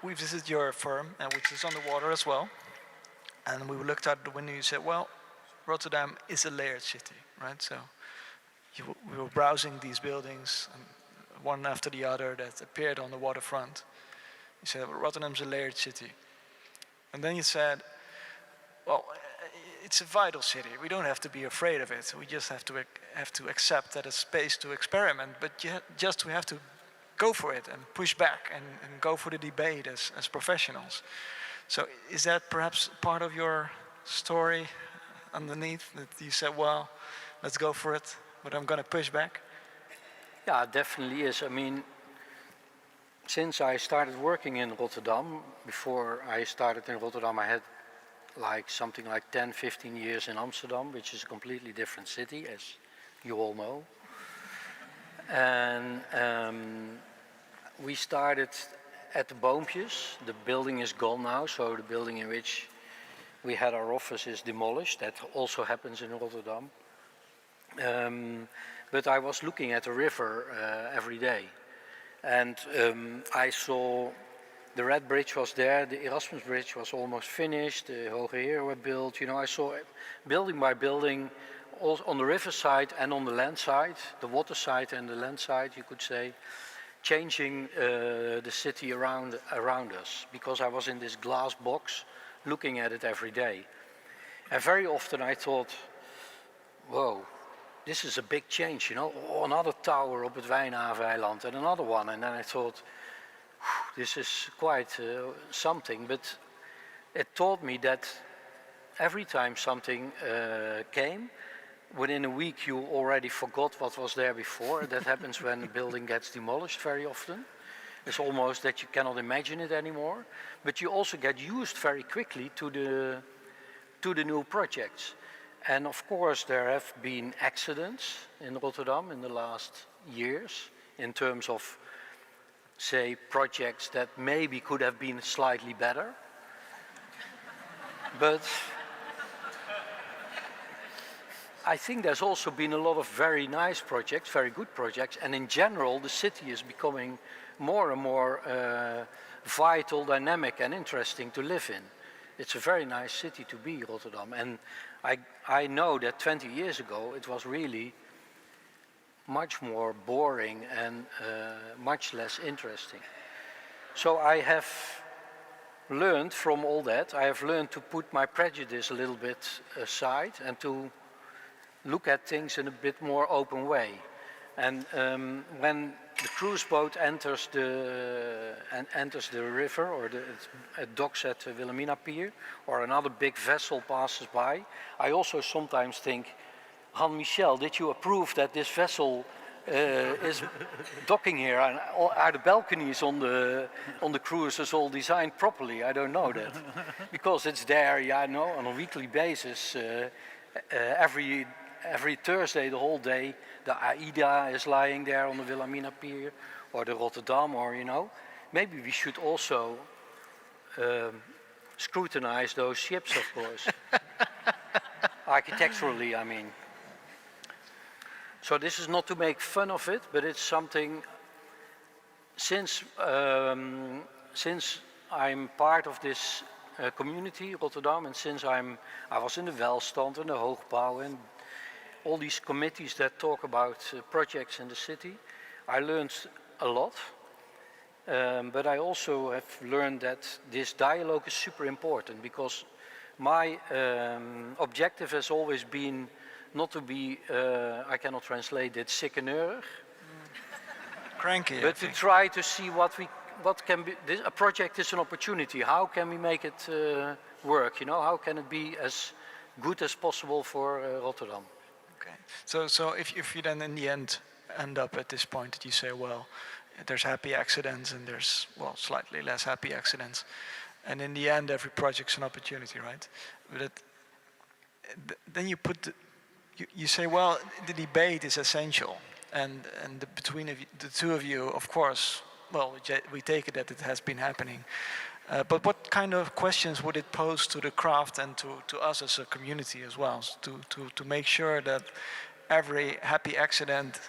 we visited your firm, which is on the water as well, and we looked out the window and you said, well, Rotterdam is a layered city, right? So we were browsing these buildings, one after the other, that appeared on the waterfront. You said, well, Rotterdam's a layered city. And then you said, well, it's a vital city. We don't have to be afraid of it. We just have to accept that it's space to experiment, but we have to go for it and push back and go for the debate as professionals. So is that perhaps part of your story underneath, that you said, well, let's go for it, but I'm going to push back? Yeah, it definitely is. I mean, since I started working in Rotterdam, before I started in Rotterdam, I had something like 10, 15 years in Amsterdam, which is a completely different city, as you all know. And we started at the Boompjes. The building is gone now, so the building in which we had our office is demolished. That also happens in Rotterdam. But I was looking at the river every day. And I saw the Red Bridge was there, the Erasmus Bridge was almost finished, the Hoge Heer were built. You know, I saw building by building, all on the river side and on the land side, the water side and the land side, you could say, changing the city around us, because I was in this glass box looking at it every day. And very often I thought, whoa, this is a big change, you know, another tower op het Wijnhaveneiland and another one. And then I thought, this is quite something, but it taught me that every time something came, within a week you already forgot what was there before. That happens when a building gets demolished very often. It's almost that you cannot imagine it anymore, but you also get used very quickly to the new projects. And of course there have been accidents in Rotterdam in the last years in terms of, say, projects that maybe could have been slightly better. But I think there's also been a lot of very nice projects, very good projects, and in general the city is becoming more and more vital, dynamic and interesting to live in. It's a very nice city to be, Rotterdam, and I know that 20 years ago it was really much more boring and much less interesting. So I have learned from all that, I have learned to put my prejudice a little bit aside and to look at things in a bit more open way. And when the cruise boat enters the river, or it docks at Wilhelmina Pier, or another big vessel passes by, I also sometimes think, Han Michel, did you approve that this vessel is docking here? And are the balconies on the cruises all designed properly? I don't know that, because it's there, yeah, no, on a weekly basis. every Thursday, the whole day, the AIDA is lying there on the Wilhelmina Pier, or the Rotterdam, or maybe we should also scrutinize those ships, of course. Architecturally, I mean. So this is not to make fun of it, but it's something, since I'm part of this community, Rotterdam, and since I was in the Welstand and the Hoogbouw and all these committees that talk about projects in the city, I learned a lot. But I also have learned that this dialogue is super important, because my objective has always been not to be, I cannot translate it, sikkeneurig, Cranky. but to try to see what can be. A project is an opportunity. How can we make it work? How can it be as good as possible for Rotterdam? Okay. So if you then in the end up at this point that you say, well, there's happy accidents and there's, well, slightly less happy accidents, and in the end every project's an opportunity, right? But then you put you say, well, the debate is essential, and between the two of you, of course, well, we take it that it has been happening. But what kind of questions would it pose to the craft and to us as a community as well, to make sure that every happy accident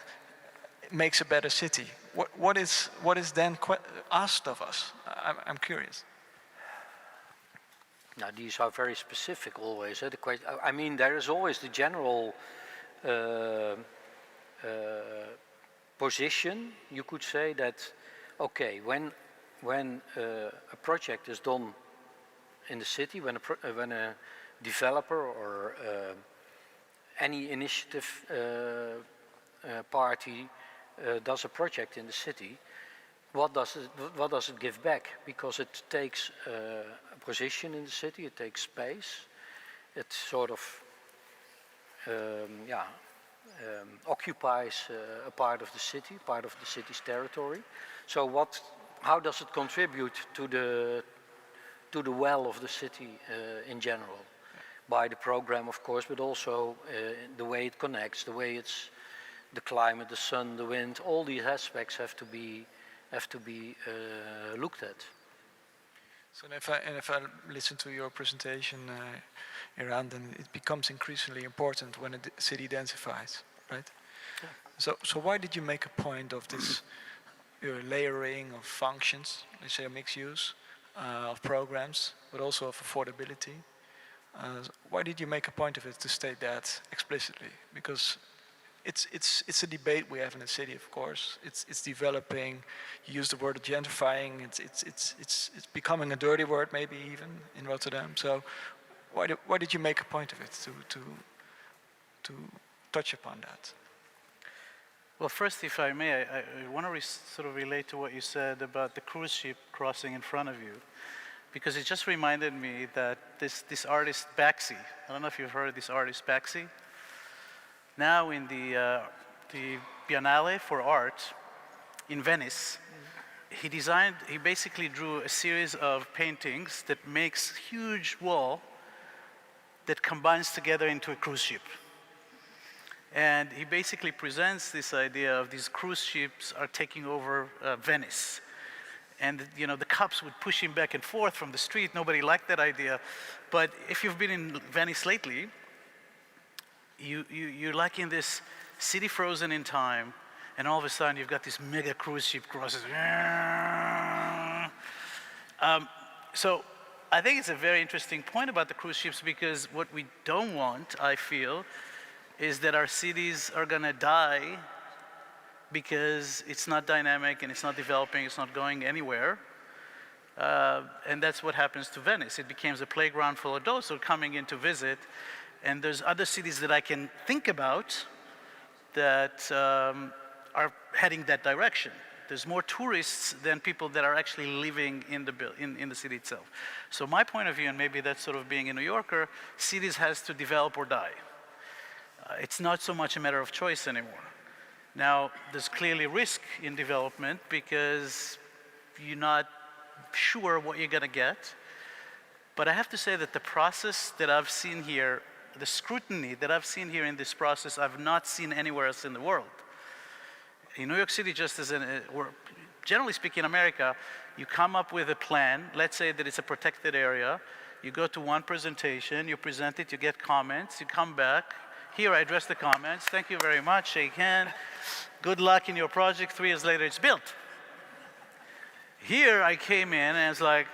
makes a better city? What is then asked of us? I'm curious. Now, these are very specific always. I mean, there is always the general position, you could say, that, okay, when a project is done in the city, when a developer or any initiative party does a project in the city, what does it give back? Because it takes a position in the city, it takes space, it sort of occupies a part of the city, part of the city's territory. So how does it contribute to the well of the city in general? By the program, of course, but also the way it connects, the way the climate, the sun, the wind, all these aspects have to be looked at. So if I listen to your presentation, Eran, then it becomes increasingly important when a city densifies, right? Yeah. So why did you make a point of this layering of functions, let's say a mixed use, of programs, but also of affordability? Why did you make a point of it to state that explicitly? Because it's a debate we have in the city, of course. It's developing. You use the word gentrifying. It's becoming a dirty word, maybe even in Rotterdam. So why did you make a point of it to touch upon that? Well, first, if I may, I want to sort of relate to what you said about the cruise ship crossing in front of you, because it just reminded me that this artist Baxi, I don't know if you've heard of this artist Baxi. Now in the Biennale for Art in Venice, he basically drew a series of paintings that makes huge wall that combines together into a cruise ship. And he basically presents this idea of these cruise ships are taking over Venice. And the cops would push him back and forth from the street. Nobody liked that idea. But if you've been in Venice lately, you're like in this city frozen in time, and all of a sudden you've got this mega cruise ship crosses. So I think it's a very interesting point about the cruise ships, because what we don't want, I feel, is that our cities are gonna die because it's not dynamic and it's not developing, it's not going anywhere. And that's what happens to Venice. It becomes a playground for adults who are coming in to visit. And there's other cities that I can think about that are heading that direction. There's more tourists than people that are actually living in the city itself. So my point of view, and maybe that's sort of being a New Yorker, cities has to develop or die. It's not so much a matter of choice anymore. Now, there's clearly risk in development because you're not sure what you're gonna get. But I have to say that the process that I've seen here the scrutiny that I've seen here in this process, I've not seen anywhere else in the world. In New York City, just as or generally speaking in America, you come up with a plan, let's say that it's a protected area, you go to one presentation, you present it, you get comments, you come back, here I address the comments, thank you very much, shake hand, good luck in your project, 3 years later it's built. Here I came in and it's like,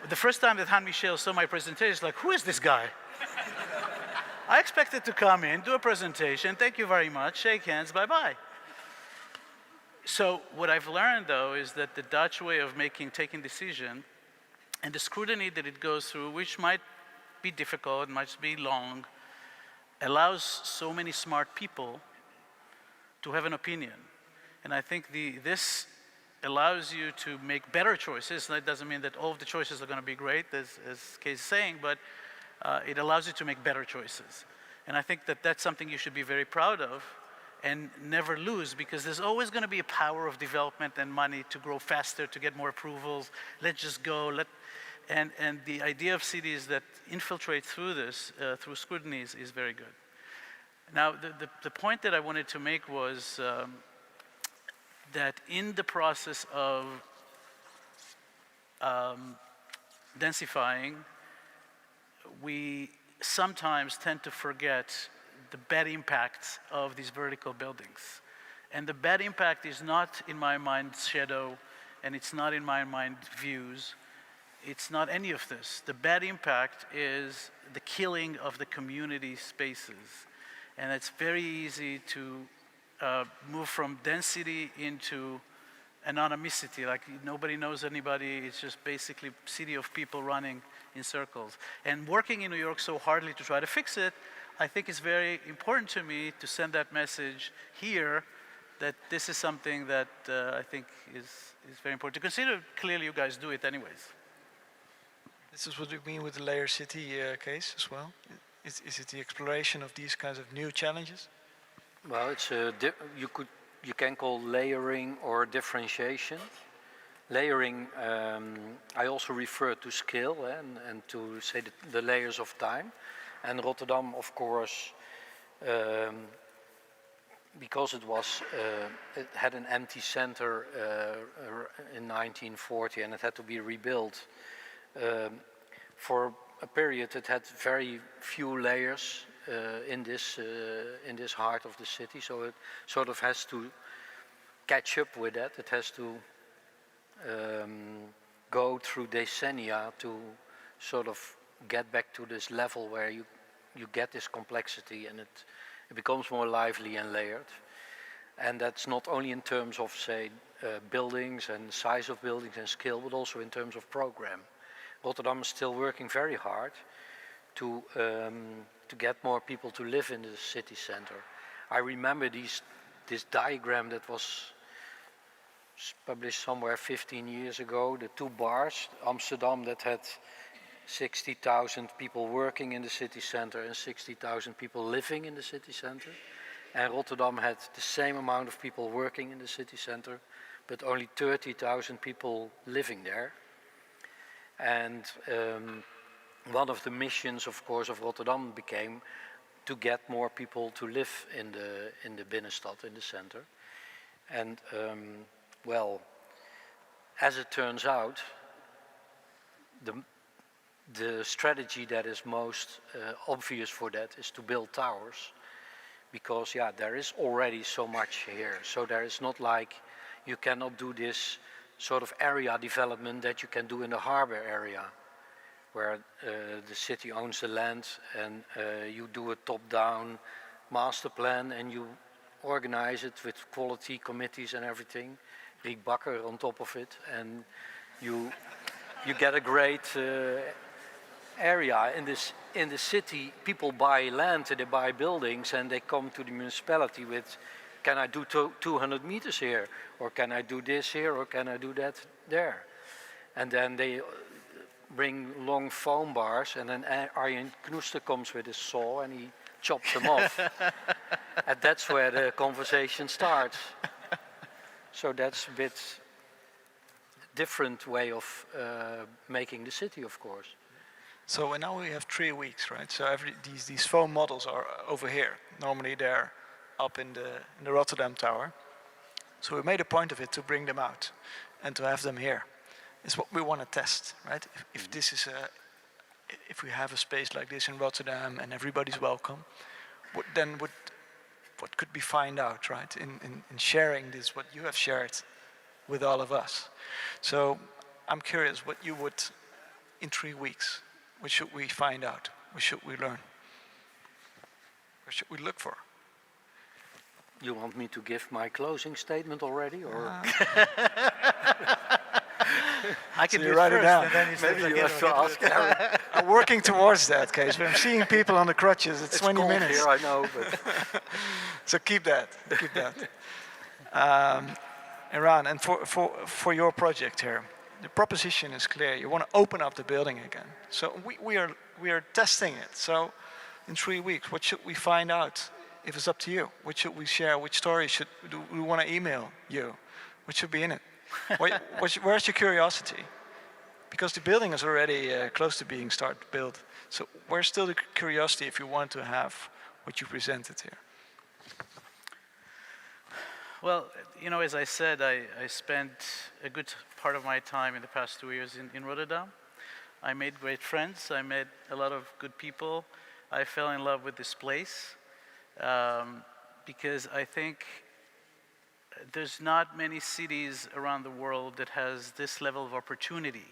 the first time that Han Michel saw my presentation, it's like, who is this guy? I expected to come in, do a presentation, thank you very much, shake hands, bye-bye. So what I've learned though is that the Dutch way of taking decision and the scrutiny that it goes through, which might be difficult, might be long, allows so many smart people to have an opinion. And I think this allows you to make better choices. That doesn't mean that all of the choices are going to be great, as Kay is saying, but it allows you to make better choices. And I think that that's something you should be very proud of and never lose, because there's always going to be a power of development and money to grow faster, to get more approvals. Let's just go. And the idea of cities that infiltrate through this, through scrutiny, is very good. Now, the point that I wanted to make was that in the process of densifying, we sometimes tend to forget the bad impacts of these vertical buildings. And the bad impact is not, in my mind, shadow, and it's not, in my mind, views. It's not any of this. The bad impact is the killing of the community spaces. And it's very easy to move from density into anonymity, like nobody knows anybody, it's just basically a city of people running in circles. And working in New York so hardly to try to fix it, I think it's very important to me to send that message here that this is something that I think is very important to consider. Clearly you guys do it anyways. This is what you mean with the layer city case as well? Is it the exploration of these kinds of new challenges? Well, it's you can call layering or differentiation. Layering, I also refer to scale and to say the layers of time. And Rotterdam, of course, because it had an empty center in 1940 and it had to be rebuilt. For a period, it had very few layers in this heart of the city, so it sort of has to catch up with that. It has to go through decennia to sort of get back to this level where you get this complexity and it becomes more lively and layered. And that's not only in terms of, say, buildings and size of buildings and scale, but also in terms of program. Rotterdam is still working very hard to get more people to live in the city center. I remember this diagram that was published somewhere 15 years ago, the two bars, Amsterdam that had 60,000 people working in the city center and 60,000 people living in the city center. And Rotterdam had the same amount of people working in the city center, but only 30,000 people living there. And one of the missions, of course, of Rotterdam became to get more people to live in the binnenstad, in the center. And well, as it turns out, the strategy that is most obvious for that is to build towers, because there is already so much here. So there is not like you cannot do this sort of area development that you can do in the harbor area, where the city owns the land and you do a top-down master plan and you organize it with quality committees and everything, Riek Bakker on top of it, and you get a great area. In the city, people buy land, they buy buildings, and they come to the municipality with, can I do 200 meters here? Or can I do this here? Or can I do that there? And then they bring long foam bars, and then Arjen Knoester comes with his saw and he chops them off. And that's where the conversation starts. So that's a bit different way of making the city, of course. So now we have 3 weeks, right? So these foam models are over here. Normally they're up in the Rotterdam tower. So we made a point of it to bring them out and to have them here. It's what we want to test, right? If we have a space like this in Rotterdam and everybody's welcome, what could we find out, right? In sharing this, what you have shared with all of us. So I'm curious what you would, in 3 weeks, what should we find out? What should we learn? What should we look for? You want me to give my closing statement already, or? I can So do you it write it first, down. and then he says, Maybe you "Okay, have to okay, ask Aaron. I'm working towards that, Kees, but I'm seeing people on the crutches. It's 20 cold minutes. here, I know, but So keep that. Eran, and for your project here, the proposition is clear. You want to open up the building again. So we are testing it. So in 3 weeks, what should we find out? If it's up to you, what should we share? Which story do we want to email you? What should be in it? Where's your curiosity? Because the building is already close to being started to build. So where's still the curiosity if you want to have what you presented here? Well, as I said, I spent a good part of my time in the past 2 years in Rotterdam. I made great friends. I met a lot of good people. I fell in love with this place because I think there's not many cities around the world that has this level of opportunity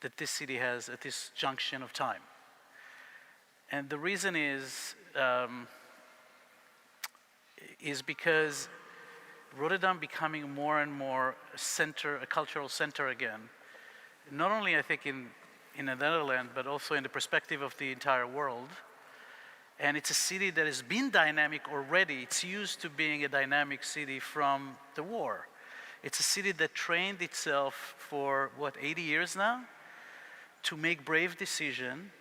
that this city has at this junction of time. And the reason is because Rotterdam becoming more and more a cultural center again, not only I think in the Netherlands, but also in the perspective of the entire world. And it's a city that has been dynamic already. It's used to being a dynamic city from the war. It's a city that trained itself for, 80 years now? To make brave decisions,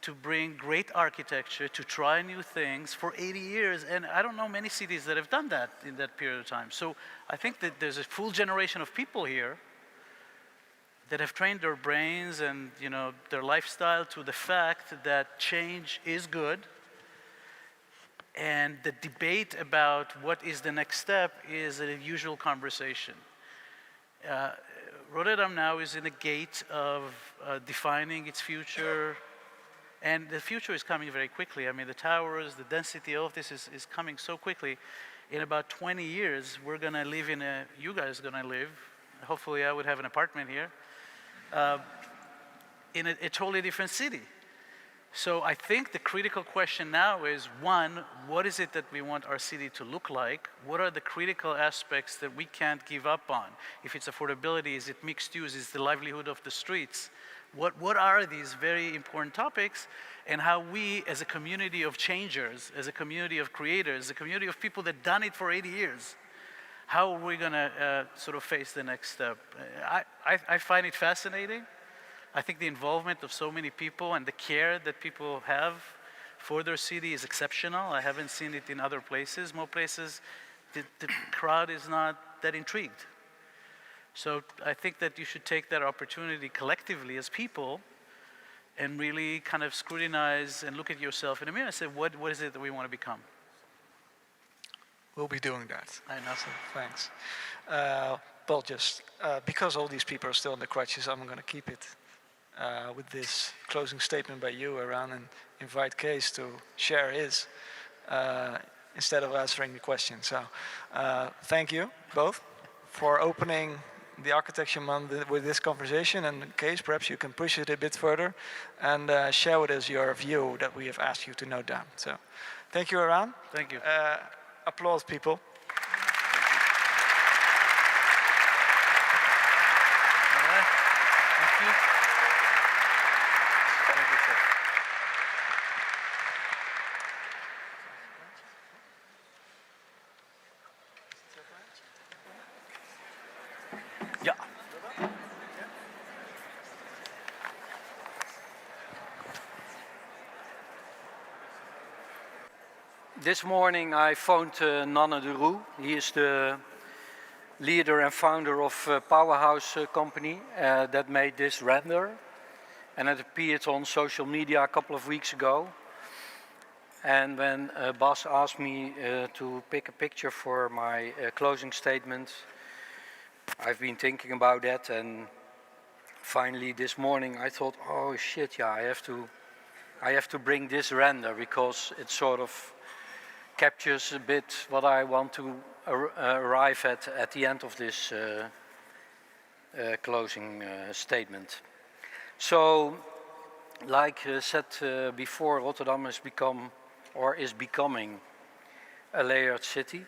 to bring great architecture, to try new things for 80 years. And I don't know many cities that have done that in that period of time. So I think that there's a full generation of people here that have trained their brains and their lifestyle to the fact that change is good. And the debate about what is the next step is a usual conversation. Rotterdam now is in the gate of defining its future. And the future is coming very quickly. I mean, the towers, the density, all of this is coming so quickly. In about 20 years, we're going to live you guys are going to live, hopefully I would have an apartment here, in a totally different city. So I think the critical question now is, one, what is it that we want our city to look like? What are the critical aspects that we can't give up on? If it's affordability, is it mixed use, is it the livelihood of the streets? What are these very important topics, and how we as a community of changers, as a community of creators, a community of people that done it for 80 years, how are we going to sort of face the next step? I find it fascinating. I think the involvement of so many people and the care that people have for their city is exceptional. I haven't seen it in other places. More places, the crowd is not that intrigued. So I think that you should take that opportunity collectively as people and really kind of scrutinize and look at yourself in the mirror and say, what is it that we want to become? We'll be doing that. I know. So, thanks. Well, just because all these people are still in the crutches, I'm going to keep it with this closing statement by you, Eran, and invite Kees to share his instead of answering the question. So thank you both for opening the Architecture Month with this conversation. And Kees, perhaps you can push it a bit further and share with us your view that we have asked you to note down. So thank you, Eran. Thank you. Applause, people. All right. Thank you. Thank you, sir. yeah. This morning I phoned Nanne de Roux. He is the leader and founder of Powerhouse company that made this render. and it appeared on social media a couple of weeks ago. And when Bas asked me to pick a picture for my closing statement, I've been thinking about that, and finally this morning I thought, oh shit, yeah, I have to bring this render because it sort of captures a bit what I want to arrive at the end of this closing statement. So, like said before, Rotterdam has become, or is becoming, a layered city.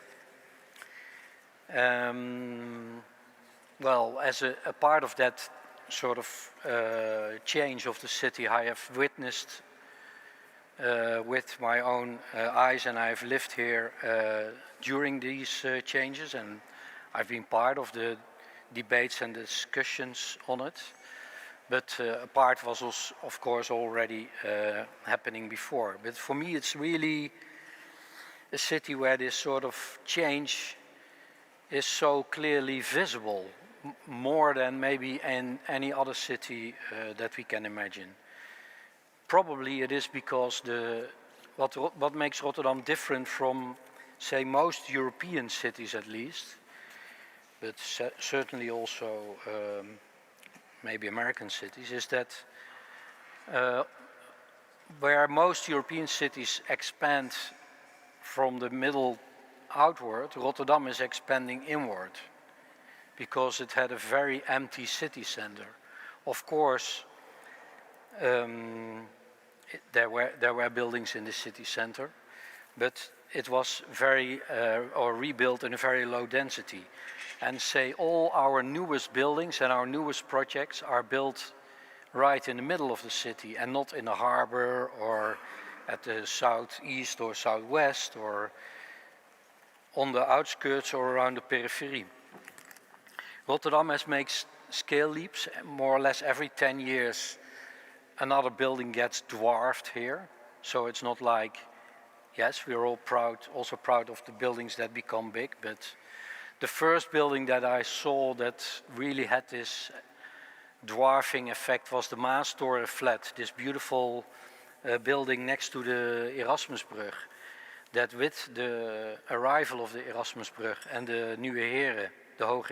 Well, as a part of that sort of change of the city, I have witnessed with my own eyes, and I've lived here during these changes, and I've been part of the debates and discussions on it. But a part was also, of course, already happening before. But for me, it's really a city where this sort of change is so clearly visible, more than maybe in any other city that we can imagine. Probably it is because what makes Rotterdam different from, say, most European cities at least, but certainly also maybe American cities, is that where most European cities expand from the middle outward, Rotterdam is expanding inward because it had a very empty city center. Of course, there were buildings in the city center, but it was or rebuilt in a very low density. And say all our newest buildings and our newest projects are built right in the middle of the city and not in the harbor or at the southeast or southwest or on the outskirts or around the periphery. Rotterdam has made scale leaps. More or less every 10 years another building gets dwarfed here. So it's not like, yes, we're all also proud of the buildings that become big, but the first building that I saw that really had this dwarfing effect was the Maand flat, this beautiful building next to the Erasmusbrug, that with the arrival of the Erasmusbrug and the Nieuwe Heren, the Hoge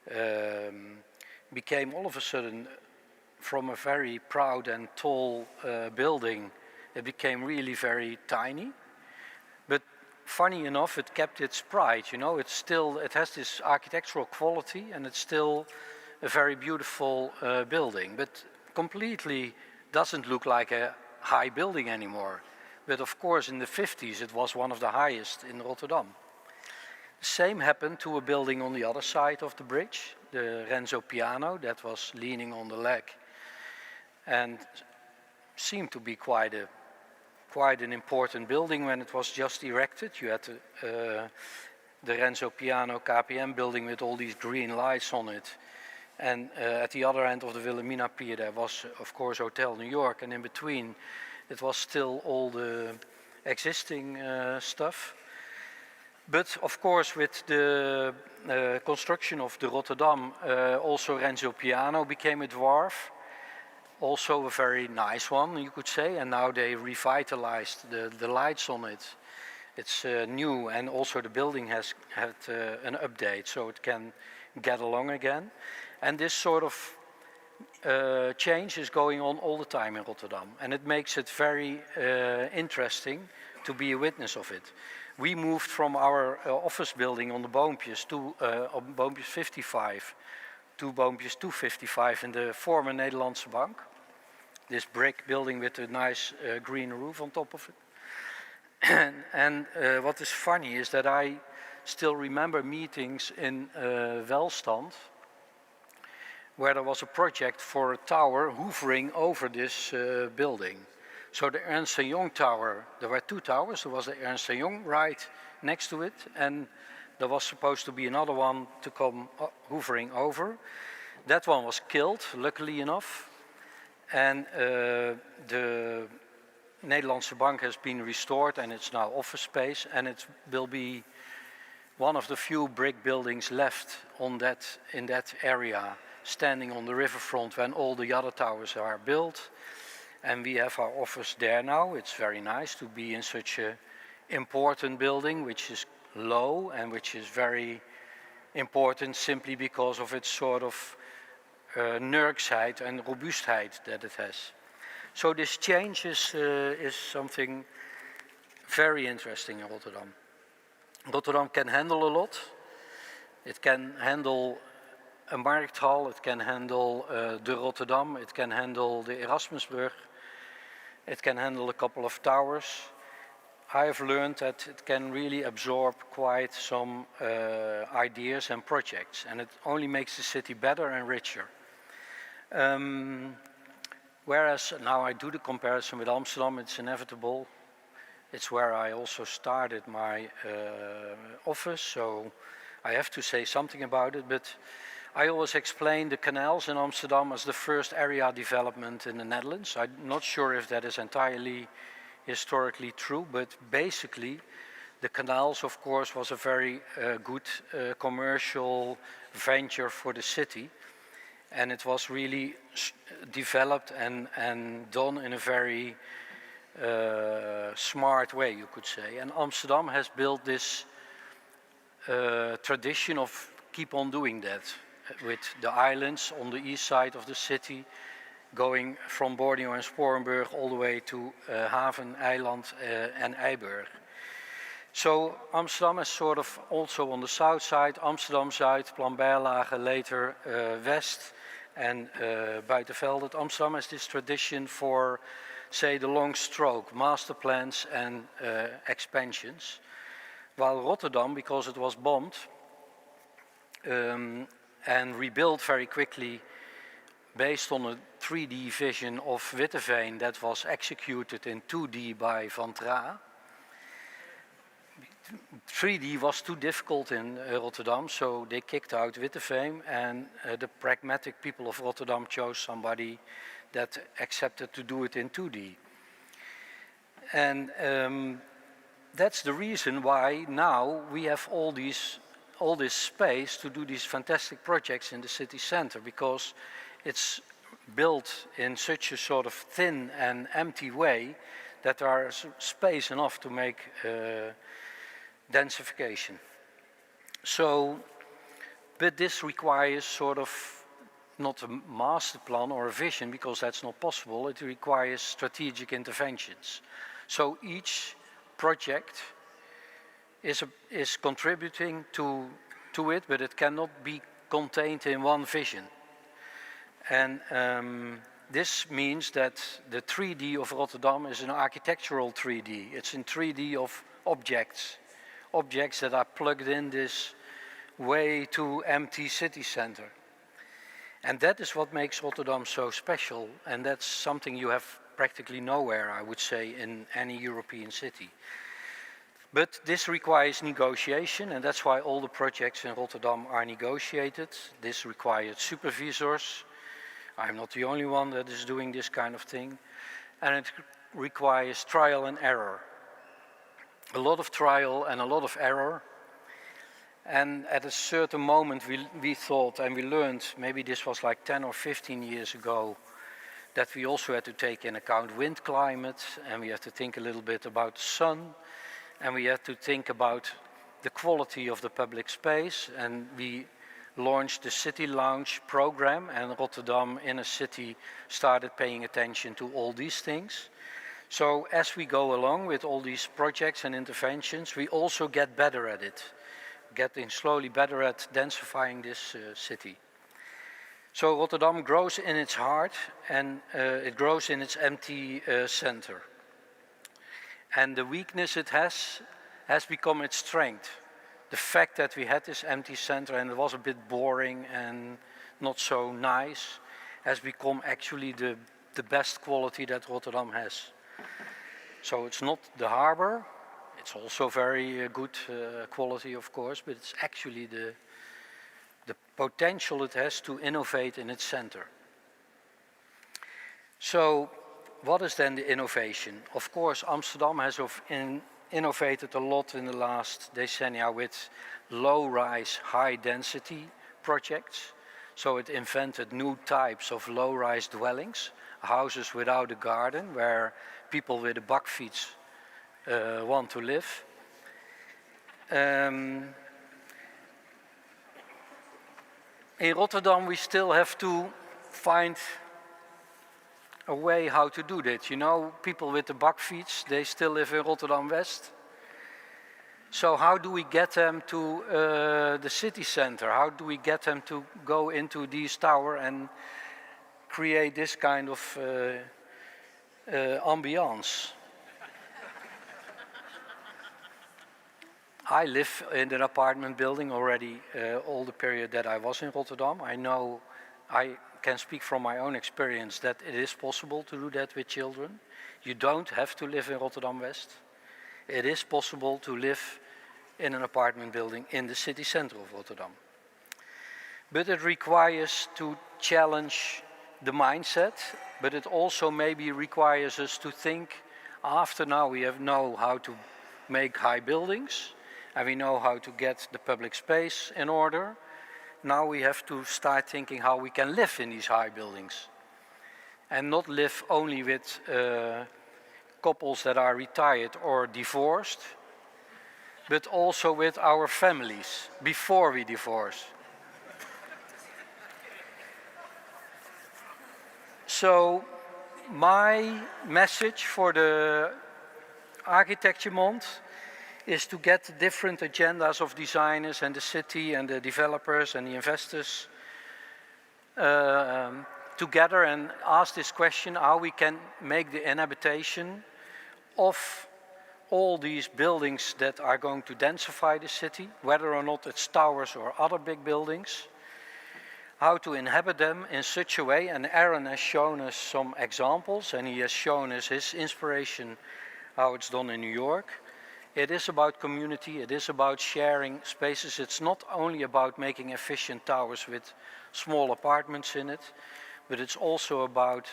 Heren, became all of a sudden, from a very proud and tall building, it became really very tiny. But funny enough, it kept its pride, you know, it has this architectural quality, and it's still a very beautiful building, but completely doesn't look like a high building anymore. But of course, in the 50s, it was one of the highest in Rotterdam. The same happened to a building on the other side of the bridge, the Renzo Piano, that was leaning on the leg and seemed to be quite an important building when it was just erected. You had the Renzo Piano KPM building with all these green lights on it. And at the other end of the Wilhelmina Pier there was, of course, Hotel New York, and in between it was still all the existing stuff. But of course, with the construction of the Rotterdam, also Renzo Piano became a dwarf. Also a very nice one, you could say, and now they revitalized the lights on it. It's new, and also the building has had an update, so it can get along again. And this sort of change is going on all the time in Rotterdam, and it makes it very interesting to be a witness of it. We moved from our office building on the Boompjes to Boompjes 55 to Boompjes 255 in the former Nederlandse Bank. This brick building with a nice green roof on top of it. and what is funny is that I still remember meetings in Welstand, where there was a project for a tower hovering over this building. So the Ernst & Young tower, there were two towers. There was the Ernst & Young right next to it, and there was supposed to be another one to come hovering over. That one was killed, luckily enough. And the Nederlandse Bank has been restored, and it's now office space, and it will be one of the few brick buildings left in that area. standing on the riverfront when all the other towers are built. And we have our office there now. It's very nice to be in such an important building, which is low and which is very important simply because of its sort of nerksheid and robuustheid that it has. So this change is something very interesting in Rotterdam. Rotterdam can handle a lot. It can handle a Markthal, it can handle de Rotterdam, it can handle the Erasmusbrug, it can handle a couple of towers. I have learned that it can really absorb quite some ideas and projects, and it only makes the city better and richer. Whereas now I do the comparison with Amsterdam, it's inevitable. It's where I also started my office, so I have to say something about it. But I always explain the canals in Amsterdam as the first area development in the Netherlands. I'm not sure if that is entirely historically true, but basically the canals, of course, was a very good commercial venture for the city. And it was really developed and done in a very smart way, you could say. And Amsterdam has built this tradition of keep on doing that, with the islands on the east side of the city, going from Borneo and Sporenburg all the way to Haven, Eiland and Eiburg. So Amsterdam is sort of also on the south side, Amsterdam-Zuid, Plan-Berlage, later West and Buitenveldert. Amsterdam has this tradition for, say, the long stroke, master plans and expansions. While Rotterdam, because it was bombed and rebuilt very quickly based on a 3D vision of Witteveen that was executed in 2D by Van Tra. 3D was too difficult in Rotterdam, so they kicked out Witteveen, and the pragmatic people of Rotterdam chose somebody that accepted to do it in 2D. And that's the reason why now we have all this space to do these fantastic projects in the city center, because it's built in such a sort of thin and empty way that there is space enough to make densification. So, but this requires sort of not a master plan or a vision, because that's not possible. It requires strategic interventions. So each project is contributing to it, but it cannot be contained in one vision. And this means that the 3D of Rotterdam is an architectural 3D. It's in 3D of objects that are plugged in this way to empty city center. And that is what makes Rotterdam so special, and that's something you have practically nowhere, I would say, in any European city. But this requires negotiation, and that's why all the projects in Rotterdam are negotiated. This requires supervisors. I'm not the only one that is doing this kind of thing. And it requires trial and error. A lot of trial and a lot of error. And at a certain moment we thought, and we learned, maybe this was like 10 or 15 years ago, that we also had to take in account wind climate, and we had to think a little bit about the sun, and we had to think about the quality of the public space, and we launched the City Lounge program, and Rotterdam Inner City started paying attention to all these things. So as we go along with all these projects and interventions, we also get better at it, getting slowly better at densifying this city. So Rotterdam grows in its heart, and it grows in its empty center. And the weakness it has become its strength. The fact that we had this empty center and it was a bit boring and not so nice has become actually the best quality that Rotterdam has. So it's not the harbor, it's also very good quality, of course, but it's actually the potential it has to innovate in its center. So what is then the innovation? Of course, Amsterdam has innovated a lot in the last decennia with low-rise, high-density projects. So it invented new types of low-rise dwellings, houses without a garden, where people with a bakfiets want to live. In Rotterdam, we still have to find a way how to do that. You know, people with the bakfiets, they still live in Rotterdam West. So how do we get them to the city center? How do we get them to go into these towers and create this kind of ambiance? I live in an apartment building already all the period that I was in Rotterdam. I know, I can speak from my own experience that it is possible to do that with children. You don't have to live in Rotterdam West. It is possible to live in an apartment building in the city center of Rotterdam. But it requires to challenge the mindset, but it also maybe requires us to think, after now we know how to make high buildings, and we know how to get the public space in order, now we have to start thinking how we can live in these high buildings. And not live only with couples that are retired or divorced, but also with our families before we divorce. So my message for the Architectuur Maand is to get different agendas of designers and the city and the developers and the investors together and ask this question, how we can make the inhabitation of all these buildings that are going to densify the city, whether or not it's towers or other big buildings, how to inhabit them in such a way. And Eran has shown us some examples, and he has shown us his inspiration, how it's done in New York. It is about community, it is about sharing spaces. It's not only about making efficient towers with small apartments in it, but it's also about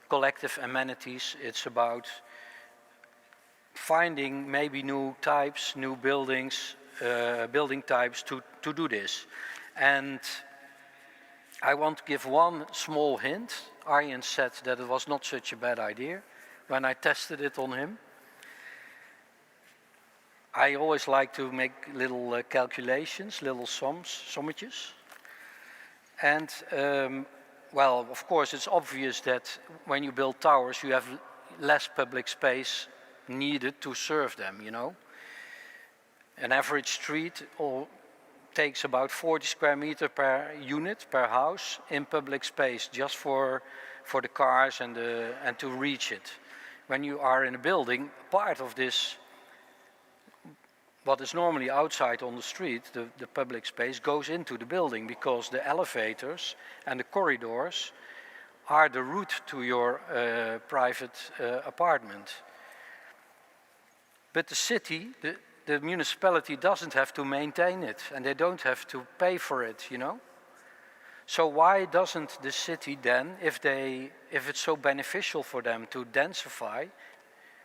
collective amenities. It's about finding maybe new types, new buildings, building types to do this. And I want to give one small hint. Arjen said that it was not such a bad idea when I tested it on him. I always like to make little calculations, little summages. And, well, of course, it's obvious that when you build towers, you have less public space needed to serve them, you know. An average street takes about 40 square meters per unit, per house, in public space, just for the cars and to reach it. When you are in a building, part of this, what is normally outside on the street, the public space, goes into the building because the elevators and the corridors are the route to your private apartment. But the city, the municipality doesn't have to maintain it, and they don't have to pay for it, you know? So why doesn't the city then, if it's so beneficial for them to densify,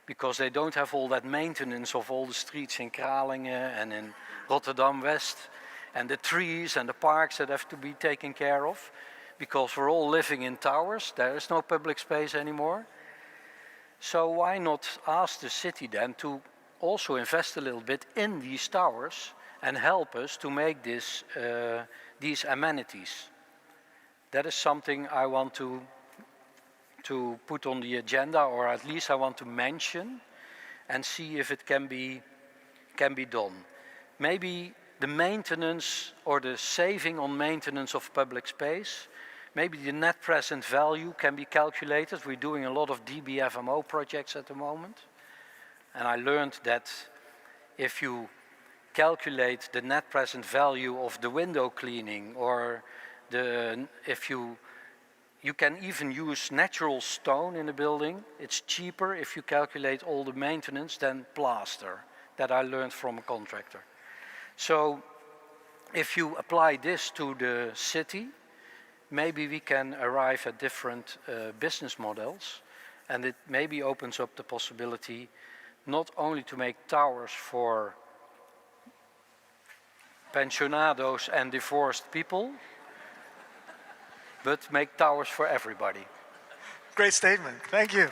because they don't have all that maintenance of all the streets in Kralingen and in Rotterdam West, and the trees and the parks that have to be taken care of, because we're all living in towers, there is no public space anymore. So why not ask the city then to also invest a little bit in these towers and help us to make this, these amenities? That is something I want to put on the agenda, or at least I want to mention and see if it can be done. Maybe the maintenance or the saving on maintenance of public space, maybe the net present value can be calculated. We're doing a lot of DBFMO projects at the moment. And I learned that if you calculate the net present value of the window cleaning, or if you can even use natural stone in a building, it's cheaper if you calculate all the maintenance than plaster. That I learned from a contractor. So if you apply this to the city, maybe we can arrive at different business models, and it maybe opens up the possibility not only to make towers for pensionados and divorced people, but make towers for everybody. Great statement. Thank you.